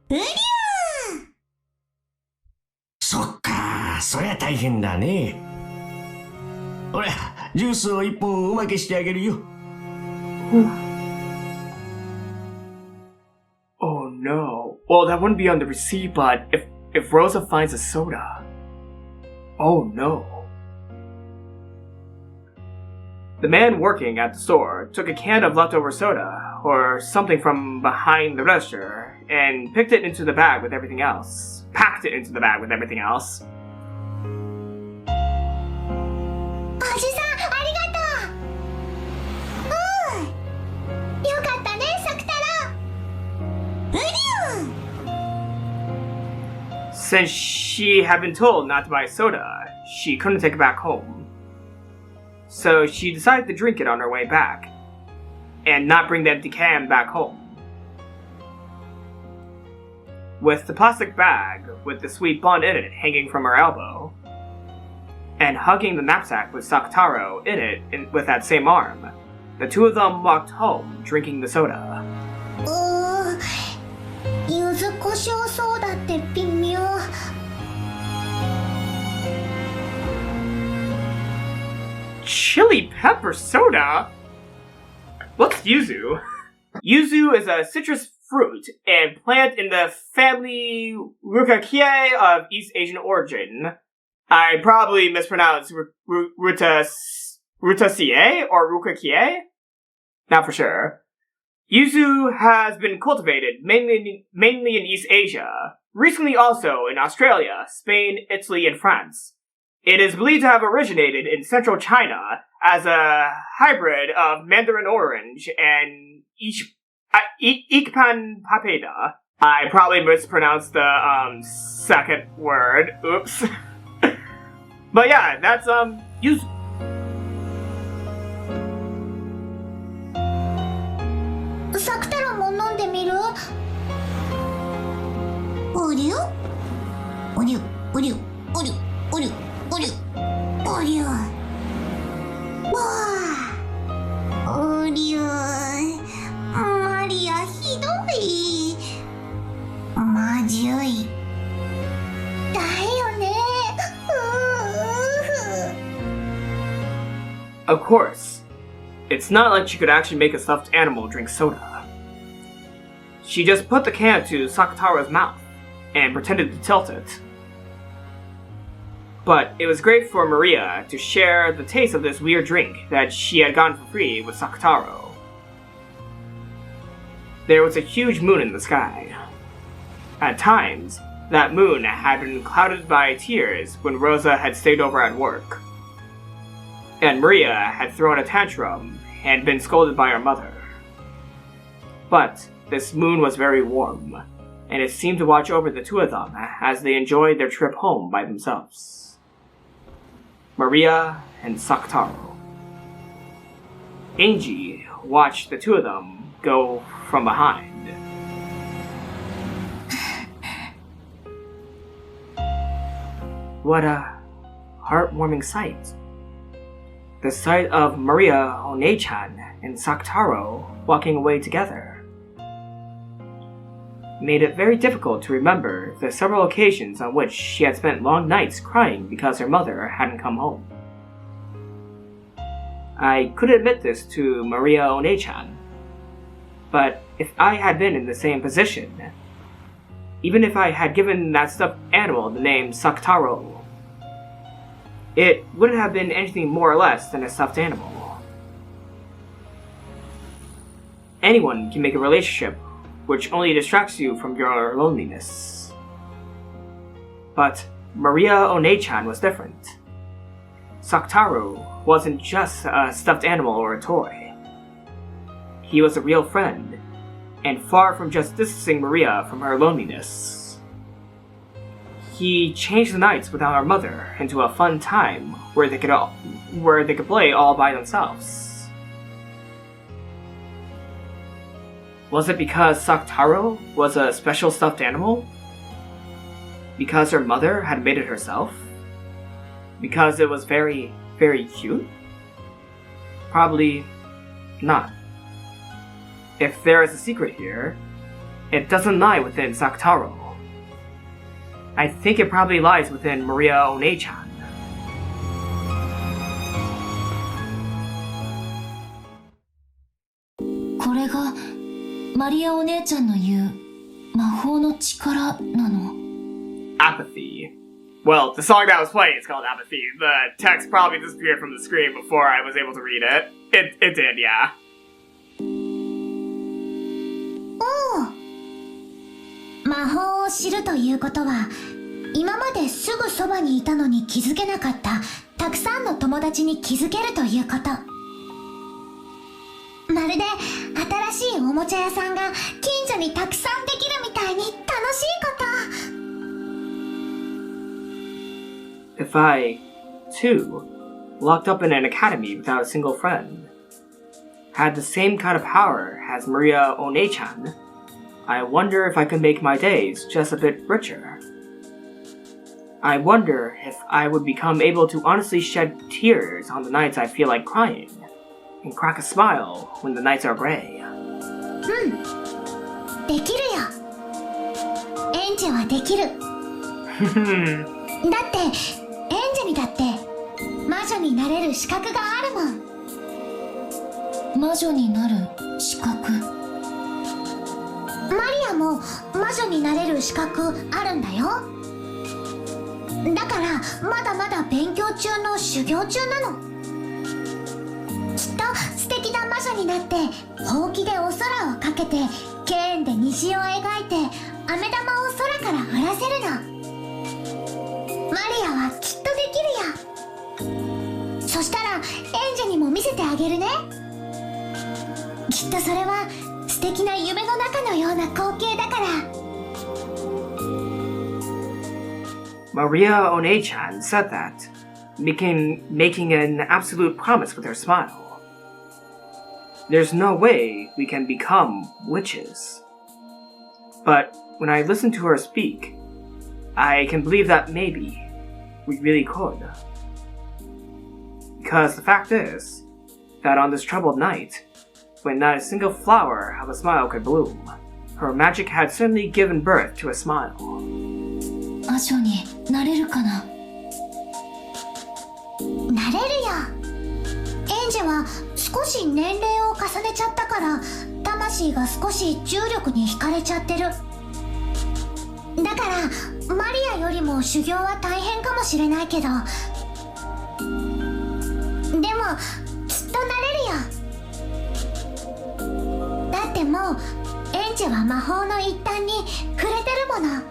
ウ。うりゃー。そっか、そりゃ大変だね。ほら、ジュースを1本おまけしてあげるよ。Oh no. Well, that wouldn't be on the receipt, but if Rosa finds a soda... Oh no. The man working at the store took a can of leftover soda, or something from behind the register, and packed it into the bag with everything else. おじさん、ありがとう。よかったね、サクタロウ。うりゅー。 Since she had been told not to buy soda, she couldn't take it back home. So she decided to drink it on her way back, and not bring the empty can back home. With the plastic bag with the sweet bun in it hanging from her elbow, and hugging the knapsack with Sakutarou in it with that same arm, the 2 of them walked home drinking the soda. 柚子胡 chili pepper soda? What's yuzu? Yuzu is a citrus fruit and plant in the family Rucaceae of East Asian origin. I probably mispronounced Rutaceae or Rucaceae? Not for sure. Yuzu has been cultivated mainly in East Asia, recently also in Australia, Spain, Italy, and France. It is believed to have originated in central China as a hybrid of Mandarin orange and Ikpan papeda. I probably mispronounced the second word. Oops. But yeah, that's yuzu. Sakutarou も飲んでみる？おりゅおりゅおりゅおりゅおりゅおりゅおりゅわあおりゅマリアひどいまじゅいだよね Of course. It's not like she could actually make a stuffed animal drink soda. She just put the can to Sakutarou's mouth and pretended to tilt it. But it was great for Maria to share the taste of this weird drink that she had gotten for free with Sakutarou. There was a huge moon in the sky. At times, that moon had been clouded by tears when Rosa had stayed over at work. And Maria had thrown a tantrum and been scolded by her mother. But this moon was very warm, and it seemed to watch over the two of them as they enjoyed their trip home by themselves. Maria and Sakutarou. Ange watched the two of them go from behind. What a heartwarming sight. The sight of Maria One-chan and Sakutarou walking away together made it very difficult to remember the several occasions on which she had spent long nights crying because her mother hadn't come home. I could admit this to Maria One-chan, but if I had been in the same position, even if I had given that stuffed animal the name Sakutarou, it wouldn't have been anything more or less than a stuffed animal. Anyone can make a relationship which only distracts you from your loneliness. But Maria One-chan was different. Sakutarou wasn't just a stuffed animal or a toy. He was a real friend, and far from just distancing Maria from her loneliness, he changed the nights without her mother into a fun time where they could play all by themselves. Was it because Sakutarou was a special stuffed animal? Because her mother had made it herself? Because it was very, very cute? Probably not. If there is a secret here, it doesn't lie within Sakutarou. I think it probably lies within Maria One-chan. Apathy. Well, the song that was playing is called Apathy. The text probably disappeared from the screen before I was able to read it. It did, yeah. 魔法を知るということは今まですぐそばにいたのに気づけなかったたくさんの友達に気づけるということ。まるで新しいおもちゃ屋さんが近所にたくさんできるみたいに楽しいこと。 If I, too, locked up in an academy without a single friend, had the same kind of power as Maria One-chan, I wonder if I could make my days just a bit richer. I wonder if I would become able to honestly shed tears on the nights I feel like crying, and crack a smile when the nights are gray. できるよ。エンジェはできる。だってエンジェにだって魔女になれる資格があるもん。魔女になる資格。マリアも魔女になれる資格あるんだよ。だからまだまだ勉強中の修行中なの。きっと素敵な魔女になってほうきでお空をかけてケーンで虹を描いて飴玉を空から降らせるの。マリアはきっとできるよ。そしたらエンジェにも見せてあげるね。きっとそれは素敵な夢の中のような光景だから。Maria One-chan said that, making an absolute promise with her smile. There's no way we can become witches. But when I listen to her speak, I can believe that maybe we really could. Because the fact is that on this troubled night, when not a single flower of a smile could bloom, her magic had certainly given birth to a smile. 魔女になれるかな。なれるよ。エンジェは少し年齢を重ねちゃったから魂が少し重力に惹かれちゃってる。だからマリアよりも修行は大変かもしれないけど、でもきっとなれるよ。だってもうエンジェは魔法の一端に触れてるもの。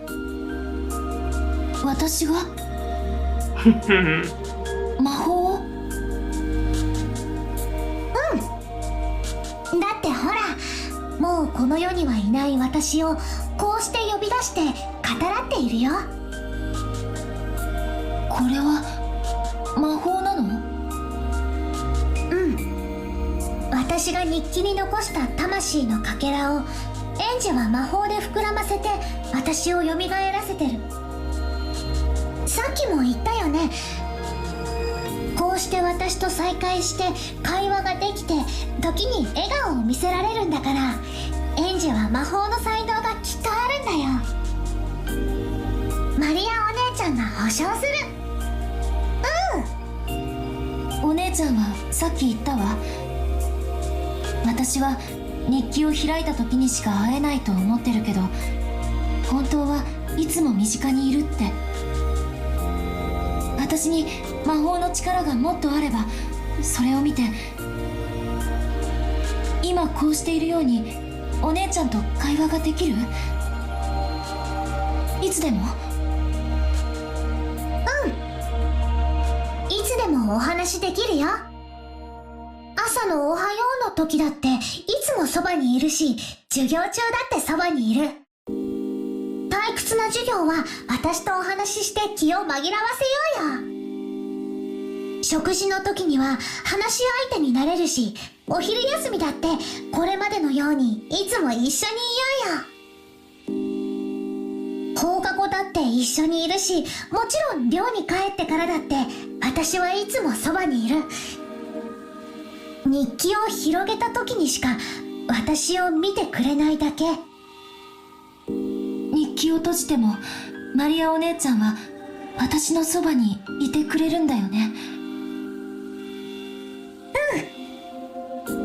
私が魔法を。だってほら、もうこの世にはいない私をこうして呼び出して語らっているよ。これは魔法なの？私が日記に残した魂のかけらをエンジェは魔法で膨らませて私を蘇らせてる。さっきも言ったよね。こうして私と再会して会話ができて時に笑顔を見せられるんだから、エンジェは魔法の才能がきっとあるんだよ。マリアお姉ちゃんが保証する。お姉ちゃんはさっき言ったわ。私は日記を開いた時にしか会えないと思ってるけど、本当はいつも身近にいるって。私に魔法の力がもっとあれば、それを見て今こうしているようにお姉ちゃんと会話ができる？いつでも？いつでもお話できるよ。朝のおはようの時だっていつもそばにいるし、授業中だってそばにいる。退屈な授業は私とお話しして気を紛らわせようよ。食事の時には話し相手になれるし、お昼休みだってこれまでのようにいつも一緒にいようよ。放課後だって一緒にいるし、もちろん寮に帰ってからだって私はいつもそばにいる。日記を広げた時にしか私を見てくれないだけ。日記を閉じてもマリアお姉ちゃんは私のそばにいてくれるんだよね。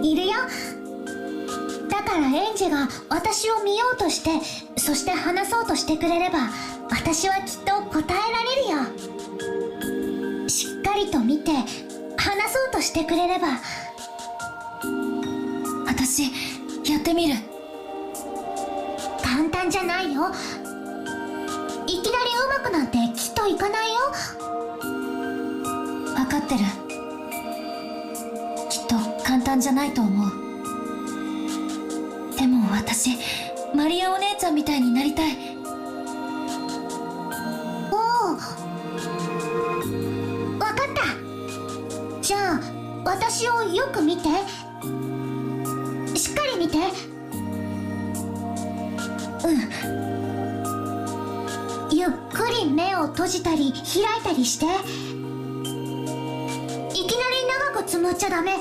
いるよ。だからエンジェが私を見ようとして、そして話そうとしてくれれば私はきっと答えられるよ。しっかりと見て話そうとしてくれれば。私やってみる。簡単じゃないよ。いきなり上手くなんてきっといかないよ。分かってる。きっと簡単じゃないと思う。でも私マリアお姉ちゃんみたいになりたい。おお、わかった。じゃあ私をよく見て。しっかり見て。ゆっくり目を閉じたり開いたりして。いきなり長くつむっちゃダメ。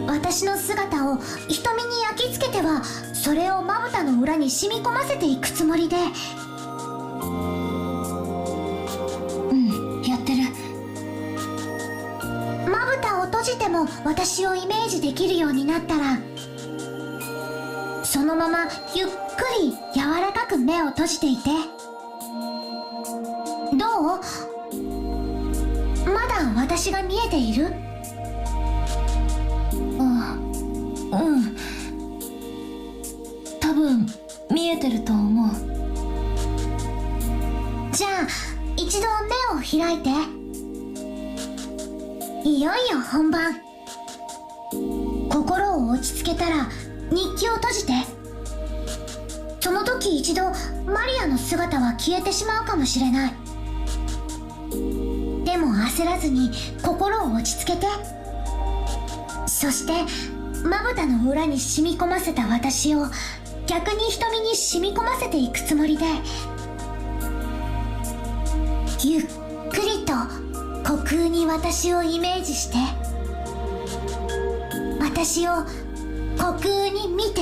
私の姿を瞳に焼き付けてはそれをまぶたの裏に染み込ませていくつもりで。やってる。まぶたを閉じてても私をイメージできるようになったら、そのままゆっくり柔らかく目を閉じていて。どう？まだ私が見えている？多分見えてると思う。じゃあ一度目を開いて。いよいよ本番。心を落ち着けたら日記を閉じて。その時一度マリアの姿は消えてしまうかもしれない。でも焦らずに心を落ち着けて。そしてまぶたの裏に染み込ませた私を逆に瞳に染み込ませていくつもりで、ゆっくりと虚空に私をイメージして、私を虚空に見て。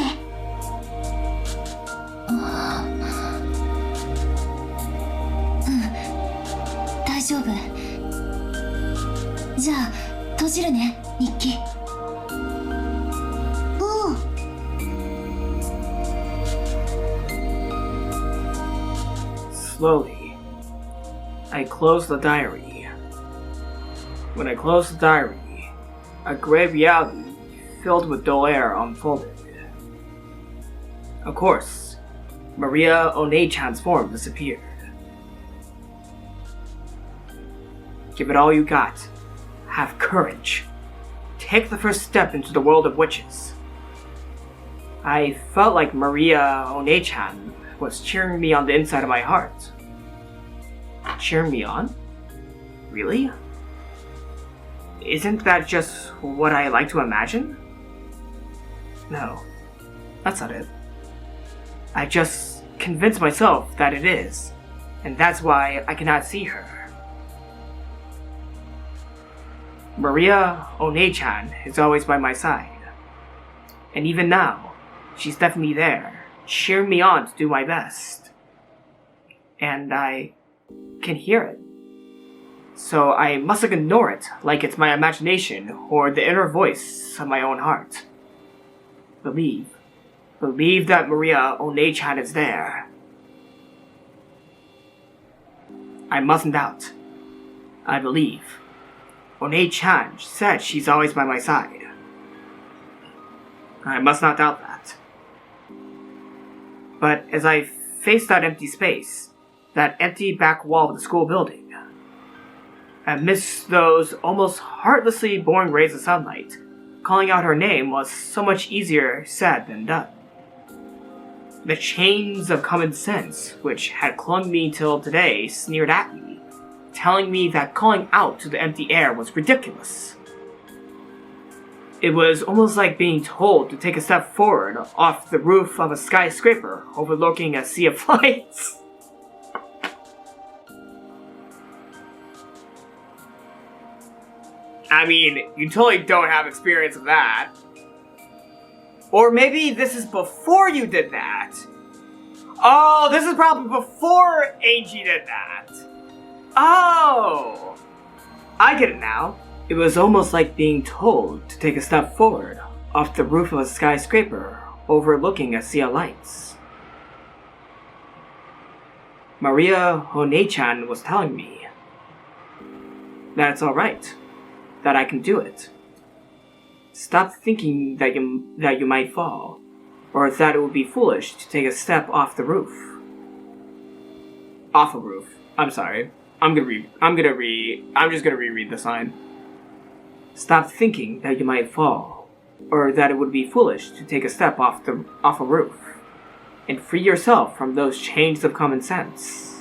大丈夫。じゃあ閉じるね、日記。Slowly, I closed the diary. When I closed the diary, a gray reality filled with dull air unfolded. Of course, Maria One-chan's form disappeared. Give it all you got. Have courage. Take the first step into the world of witches. I felt like Maria One-chan was cheering me on the inside of my heart. Cheering me on? Really? Isn't that just what I like to imagine? No, that's not it. I just convinced myself that it is, and that's why I cannot see her. Maria One-chan is always by my side. And even now, she's definitely there, cheering me on to do my best. And I can hear it. So I mustn't ignore it like it's my imagination or the inner voice of my own heart. Believe that Maria One-chan is there. I mustn't doubt. I believe. One-chan said she's always by my side. I must not doubt that. But as I faced that empty space, that empty back wall of the school building, amidst those almost heartlessly boring rays of sunlight, calling out her name was so much easier said than done. The chains of common sense, which had clung me till today, sneered at me, telling me that calling out to the empty air was ridiculous. It was almost like being told to take a step forward off the roof of a skyscraper overlooking a sea of lights. I mean, you totally don't have experience of that. Or maybe this is before you did that. Oh, this is probably before Ange did that. Oh! I get it now. It was almost like being told to take a step forward off the roof of a skyscraper overlooking a sea of lights. Maria One-chan was telling me that it's alright, that I can do it. Stop thinking that you might fall, or that it would be foolish to take a step off the roof. Off a roof. I'm sorry. I'm just gonna reread the sign. Stop thinking that you might fall, or that it would be foolish to take a step off a roof, and free yourself from those chains of common sense.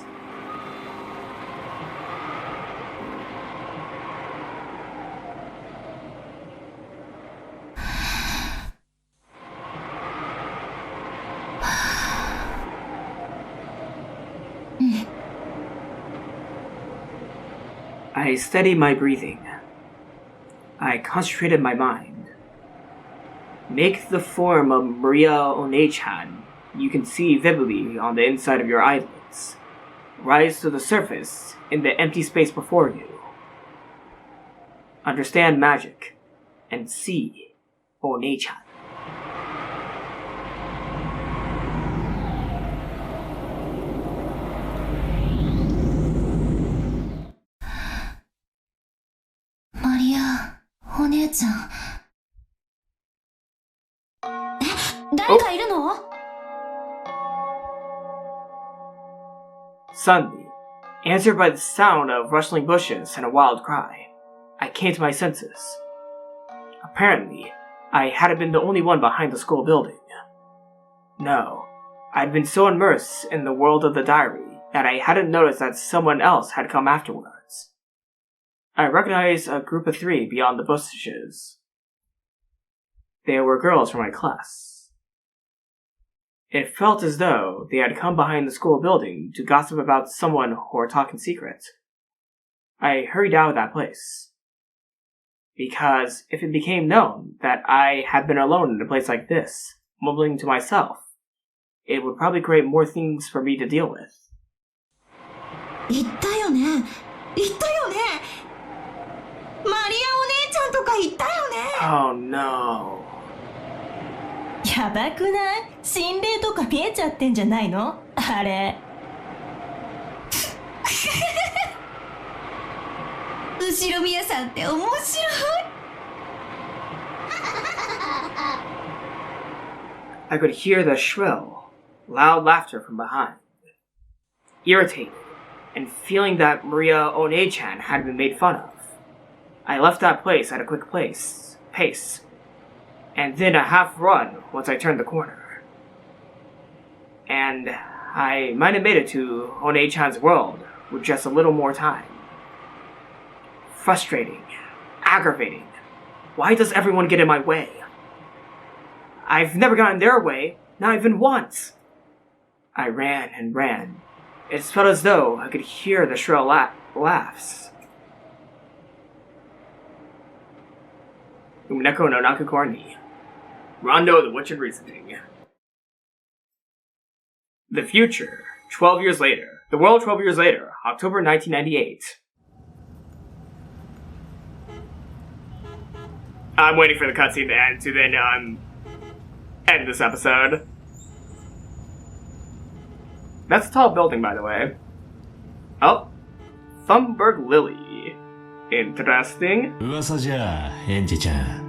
I steadied my breathing. I concentrated my mind. Make the form of Maria One-chan you can see vividly on the inside of your eyelids rise to the surface in the empty space before you. Understand magic, and see Onei-chan. Maria, お姉ちゃん。誰かいるの？ Suddenly, answered by the sound of rustling bushes and a wild cry, I came to my senses. Apparently, I hadn't been the only one behind the school building. No, I'd been so immersed in the world of the diary that I hadn't noticed that someone else had come afterwards. I recognized a group of 3 beyond the bushes. They were girls from my class. It felt as though they had come behind the school building to gossip about someone or talk in secret. I hurried out of that place. Because if it became known that I had been alone in a place like this, mumbling to myself, it would probably create more things for me to deal with. 言ったよね。言ったよね。マリアお姉ちゃんとか言ったよね。 Oh no. やばくない？心霊とか見えちゃってんじゃないの？あれ。後ろ宮さんって面白い。I could hear the shrill, loud laughter from behind. Irritated, and feeling that Maria Onei-chan had been made fun of, I left that place at a quick pace, and then a half run once I turned the corner. And I might have made it to Onei-chan's world with just a little more time. Frustrating, aggravating. Why does everyone get in my way? I've never gotten their way, not even once. I ran and ran. It felt as though I could hear the shrill laughs. Umineko no Nakukor ni. Rondo the Witch and Reasoning. The future, 12 years later. The world 12 years later, October 1998. I'm waiting for the cutscene to end to then, end this episode. That's a tall building, by the way. Oh, Thunberg Lily. Interesting. 噂じゃ、エンジちゃん。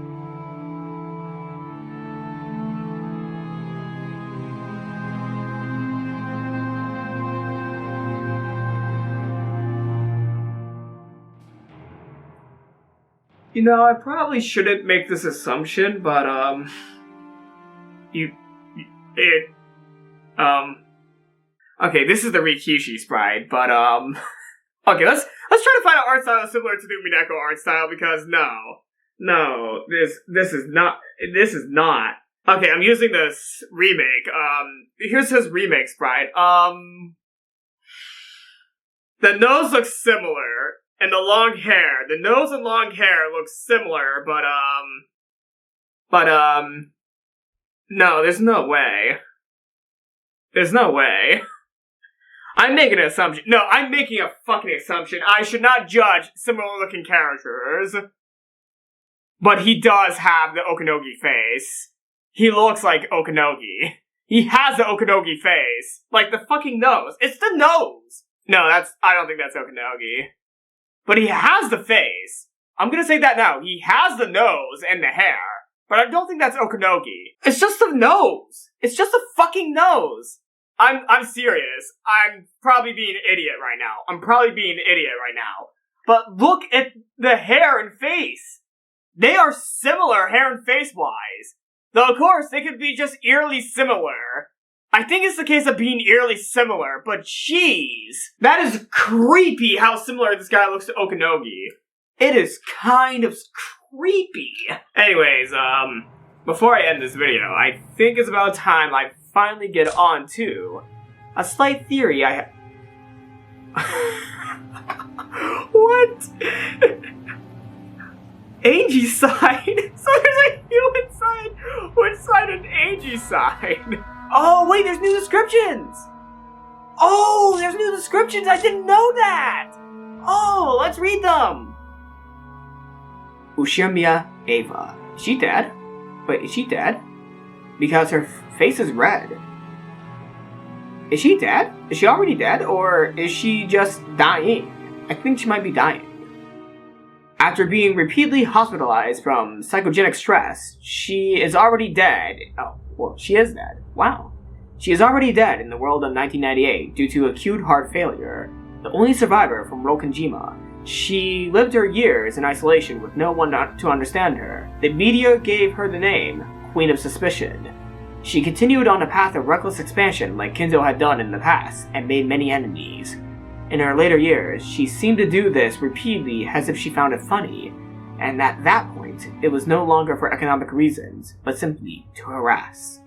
You know, I probably shouldn't make this assumption, but, okay, this is the Rikishi sprite, but, okay, let's try to find an art style similar to the Umineko art style, because no, this is not. Okay, I'm using this remake, here's his remake sprite, the nose looks similar, and the long hair, the nose and long hair look similar, but, no, there's no way. There's no way. I'm making an assumption. No, I'm making a fucking assumption. I should not judge similar looking characters. But he does have the Okanogi face. He looks like Okanogi. He has the Okanogi face. Like the fucking nose. It's the nose! No, I don't think that's Okanogi. But he has the face. I'm gonna say that now. He has the nose and the hair. But I don't think that's Okanogi. It's just the nose. It's just a fucking nose. I'm serious. I'm probably being an idiot right now. But look at the hair and face. They are similar hair and face-wise. Though, of course, they could be just eerily similar. I think it's the case of being eerily similar, but jeez. That is creepy how similar this guy looks to Okanogi. It is kind of creepy. Anyways, before I end this video, I think it's about time I finally get on to a slight theory I What? Angie side? So there's a human side? Which side an Angie side? Oh, wait, there's new descriptions! Oh, there's new descriptions! I didn't know that! Oh, let's read them! Ushimiya Eva. Is she dead? Wait, is she dead? Because her face is red. Is she dead? Is she already dead? Or is she just dying? I think she might be dying. After being repeatedly hospitalized from psychogenic stress, she is already dead. Oh, well, she is dead. Wow. She is already dead in the world of 1998 due to acute heart failure. The only survivor from Rokenjima. She lived her years in isolation with no one to understand her. The media gave her the name Queen of Suspicion. She continued on a path of reckless expansion like Kinzo had done in the past, and made many enemies. In her later years, she seemed to do this repeatedly as if she found it funny, and at that point, it was no longer for economic reasons, but simply to harass.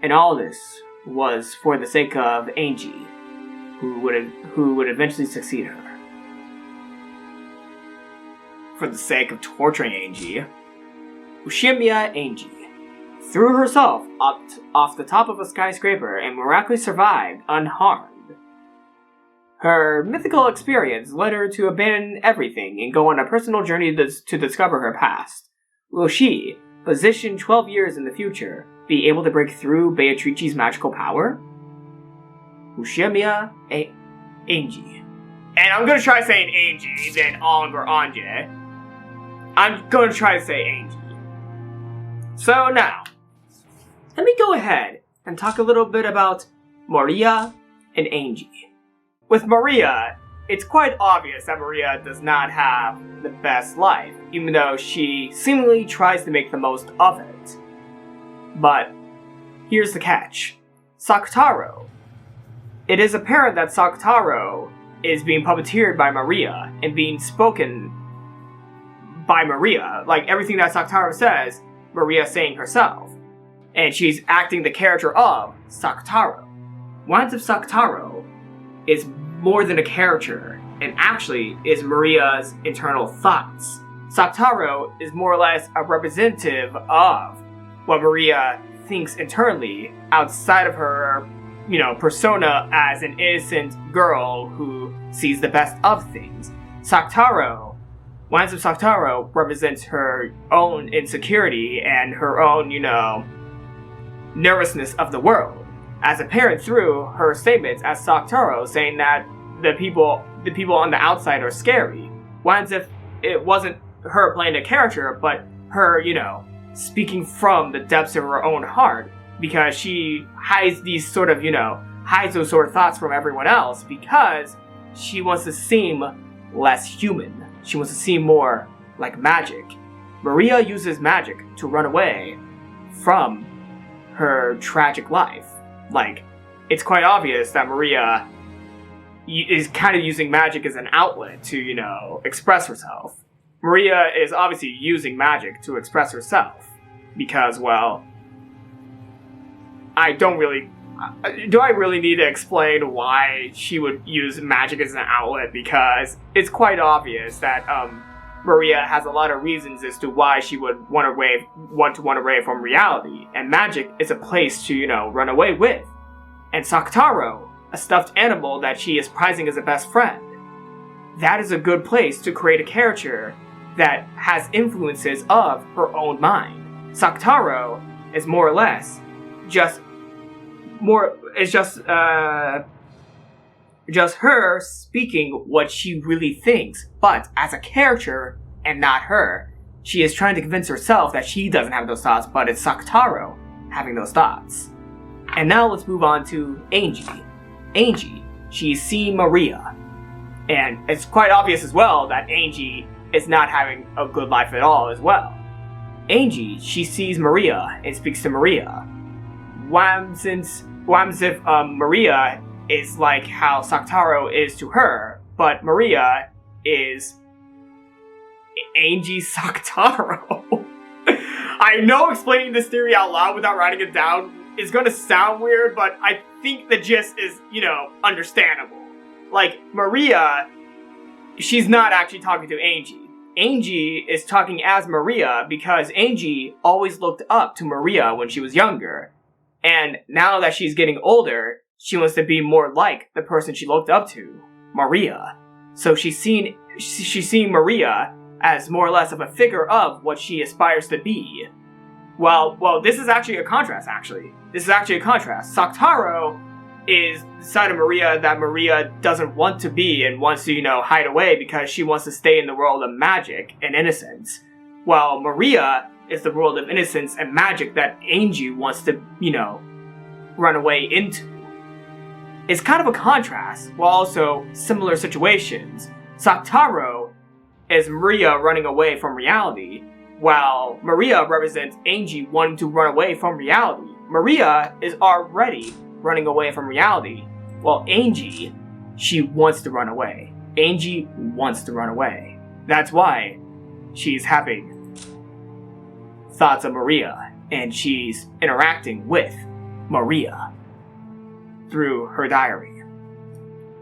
And all this was for the sake of Ange, who would eventually succeed her. For the sake of torturing Ange, Ushimiya Ange threw herself off the top of a skyscraper and miraculously survived unharmed. Her mythical experience led her to abandon everything and go on a personal journey to discover her past. Will she, positioned 12 years in the future, be able to break through Beatrice's magical power? Ushimiya Ange. And I'm gonna try saying Ange, then Ang or Ange. I'm gonna try to say Ange. So now, let me go ahead and talk a little bit about Maria and Ange. With Maria, it's quite obvious that Maria does not have the best life, even though she seemingly tries to make the most of it. But here's the catch. Sakutarou. It is apparent that Sakutarou is being puppeteered by Maria and being spoken by Maria. Like, everything that Sakutarou says, Maria's saying herself. And she's acting the character of Sakutarou. What if Sakutarou is more than a character, and actually is Maria's internal thoughts? Sakutarou is more or less a representative of what Maria thinks internally, outside of her, persona as an innocent girl who sees the best of things. Wands of Sakutarou represents her own insecurity and her own, nervousness of the world, as apparent through her statements as Sakutarou saying that the people on the outside are scary. Wands if it wasn't her playing a character, but her, speaking from the depths of her own heart, because she hides these sort of, hides those sort of thoughts from everyone else because she wants to seem less human. She wants to seem more like magic. Maria uses magic to run away from her tragic life. Like, it's quite obvious that Maria is kind of using magic as an outlet to, express herself. Maria is obviously using magic to express herself because, well, do I really need to explain why she would use magic as an outlet? Because it's quite obvious that Maria has a lot of reasons as to why she would want to run away from reality, and magic is a place to run away with. And Sakutarou, a stuffed animal that she is prizing as a best friend, that is a good place to create a character that has influences of her own mind. Sakutarou is more or less just her speaking what she really thinks, but as a character and not her. She is trying to convince herself that she doesn't have those thoughts, but it's Sakutarou having those thoughts. And now let's move on to Ange. Ange, she's seen Maria. And it's quite obvious as well that Ange is not having a good life at all as well. Ange, she sees Maria and speaks to Maria. If Maria is like how Sakutarou is to her, but Maria is Ange Sakutarou. I know explaining this theory out loud without writing it down is gonna sound weird, but I think the gist is, understandable. Like, Maria, she's not actually talking to Ange. Ange is talking as Maria because Ange always looked up to Maria when she was younger. And now that she's getting older, she wants to be more like the person she looked up to, Maria. So she's seeing Maria as more or less of a figure of what she aspires to be. Well, this is actually a contrast, This is actually a contrast. Sakutarou is the side of Maria that Maria doesn't want to be and wants to, hide away because she wants to stay in the world of magic and innocence. While Maria is the world of innocence and magic that Ange wants to, run away into. It's kind of a contrast, while also similar situations. Sakutarou is Maria running away from reality, while Maria represents Ange wanting to run away from reality. Maria is already running away from reality, while Ange, she wants to run away. Ange wants to run away. That's why she's having thoughts of Maria, and she's interacting with Maria through her diary.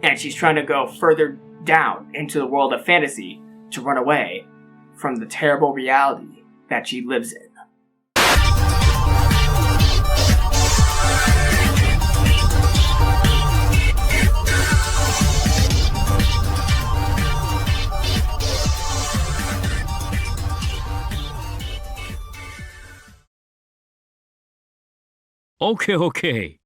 And she's trying to go further down into the world of fantasy to run away from the terrible reality that she lives in. Okay.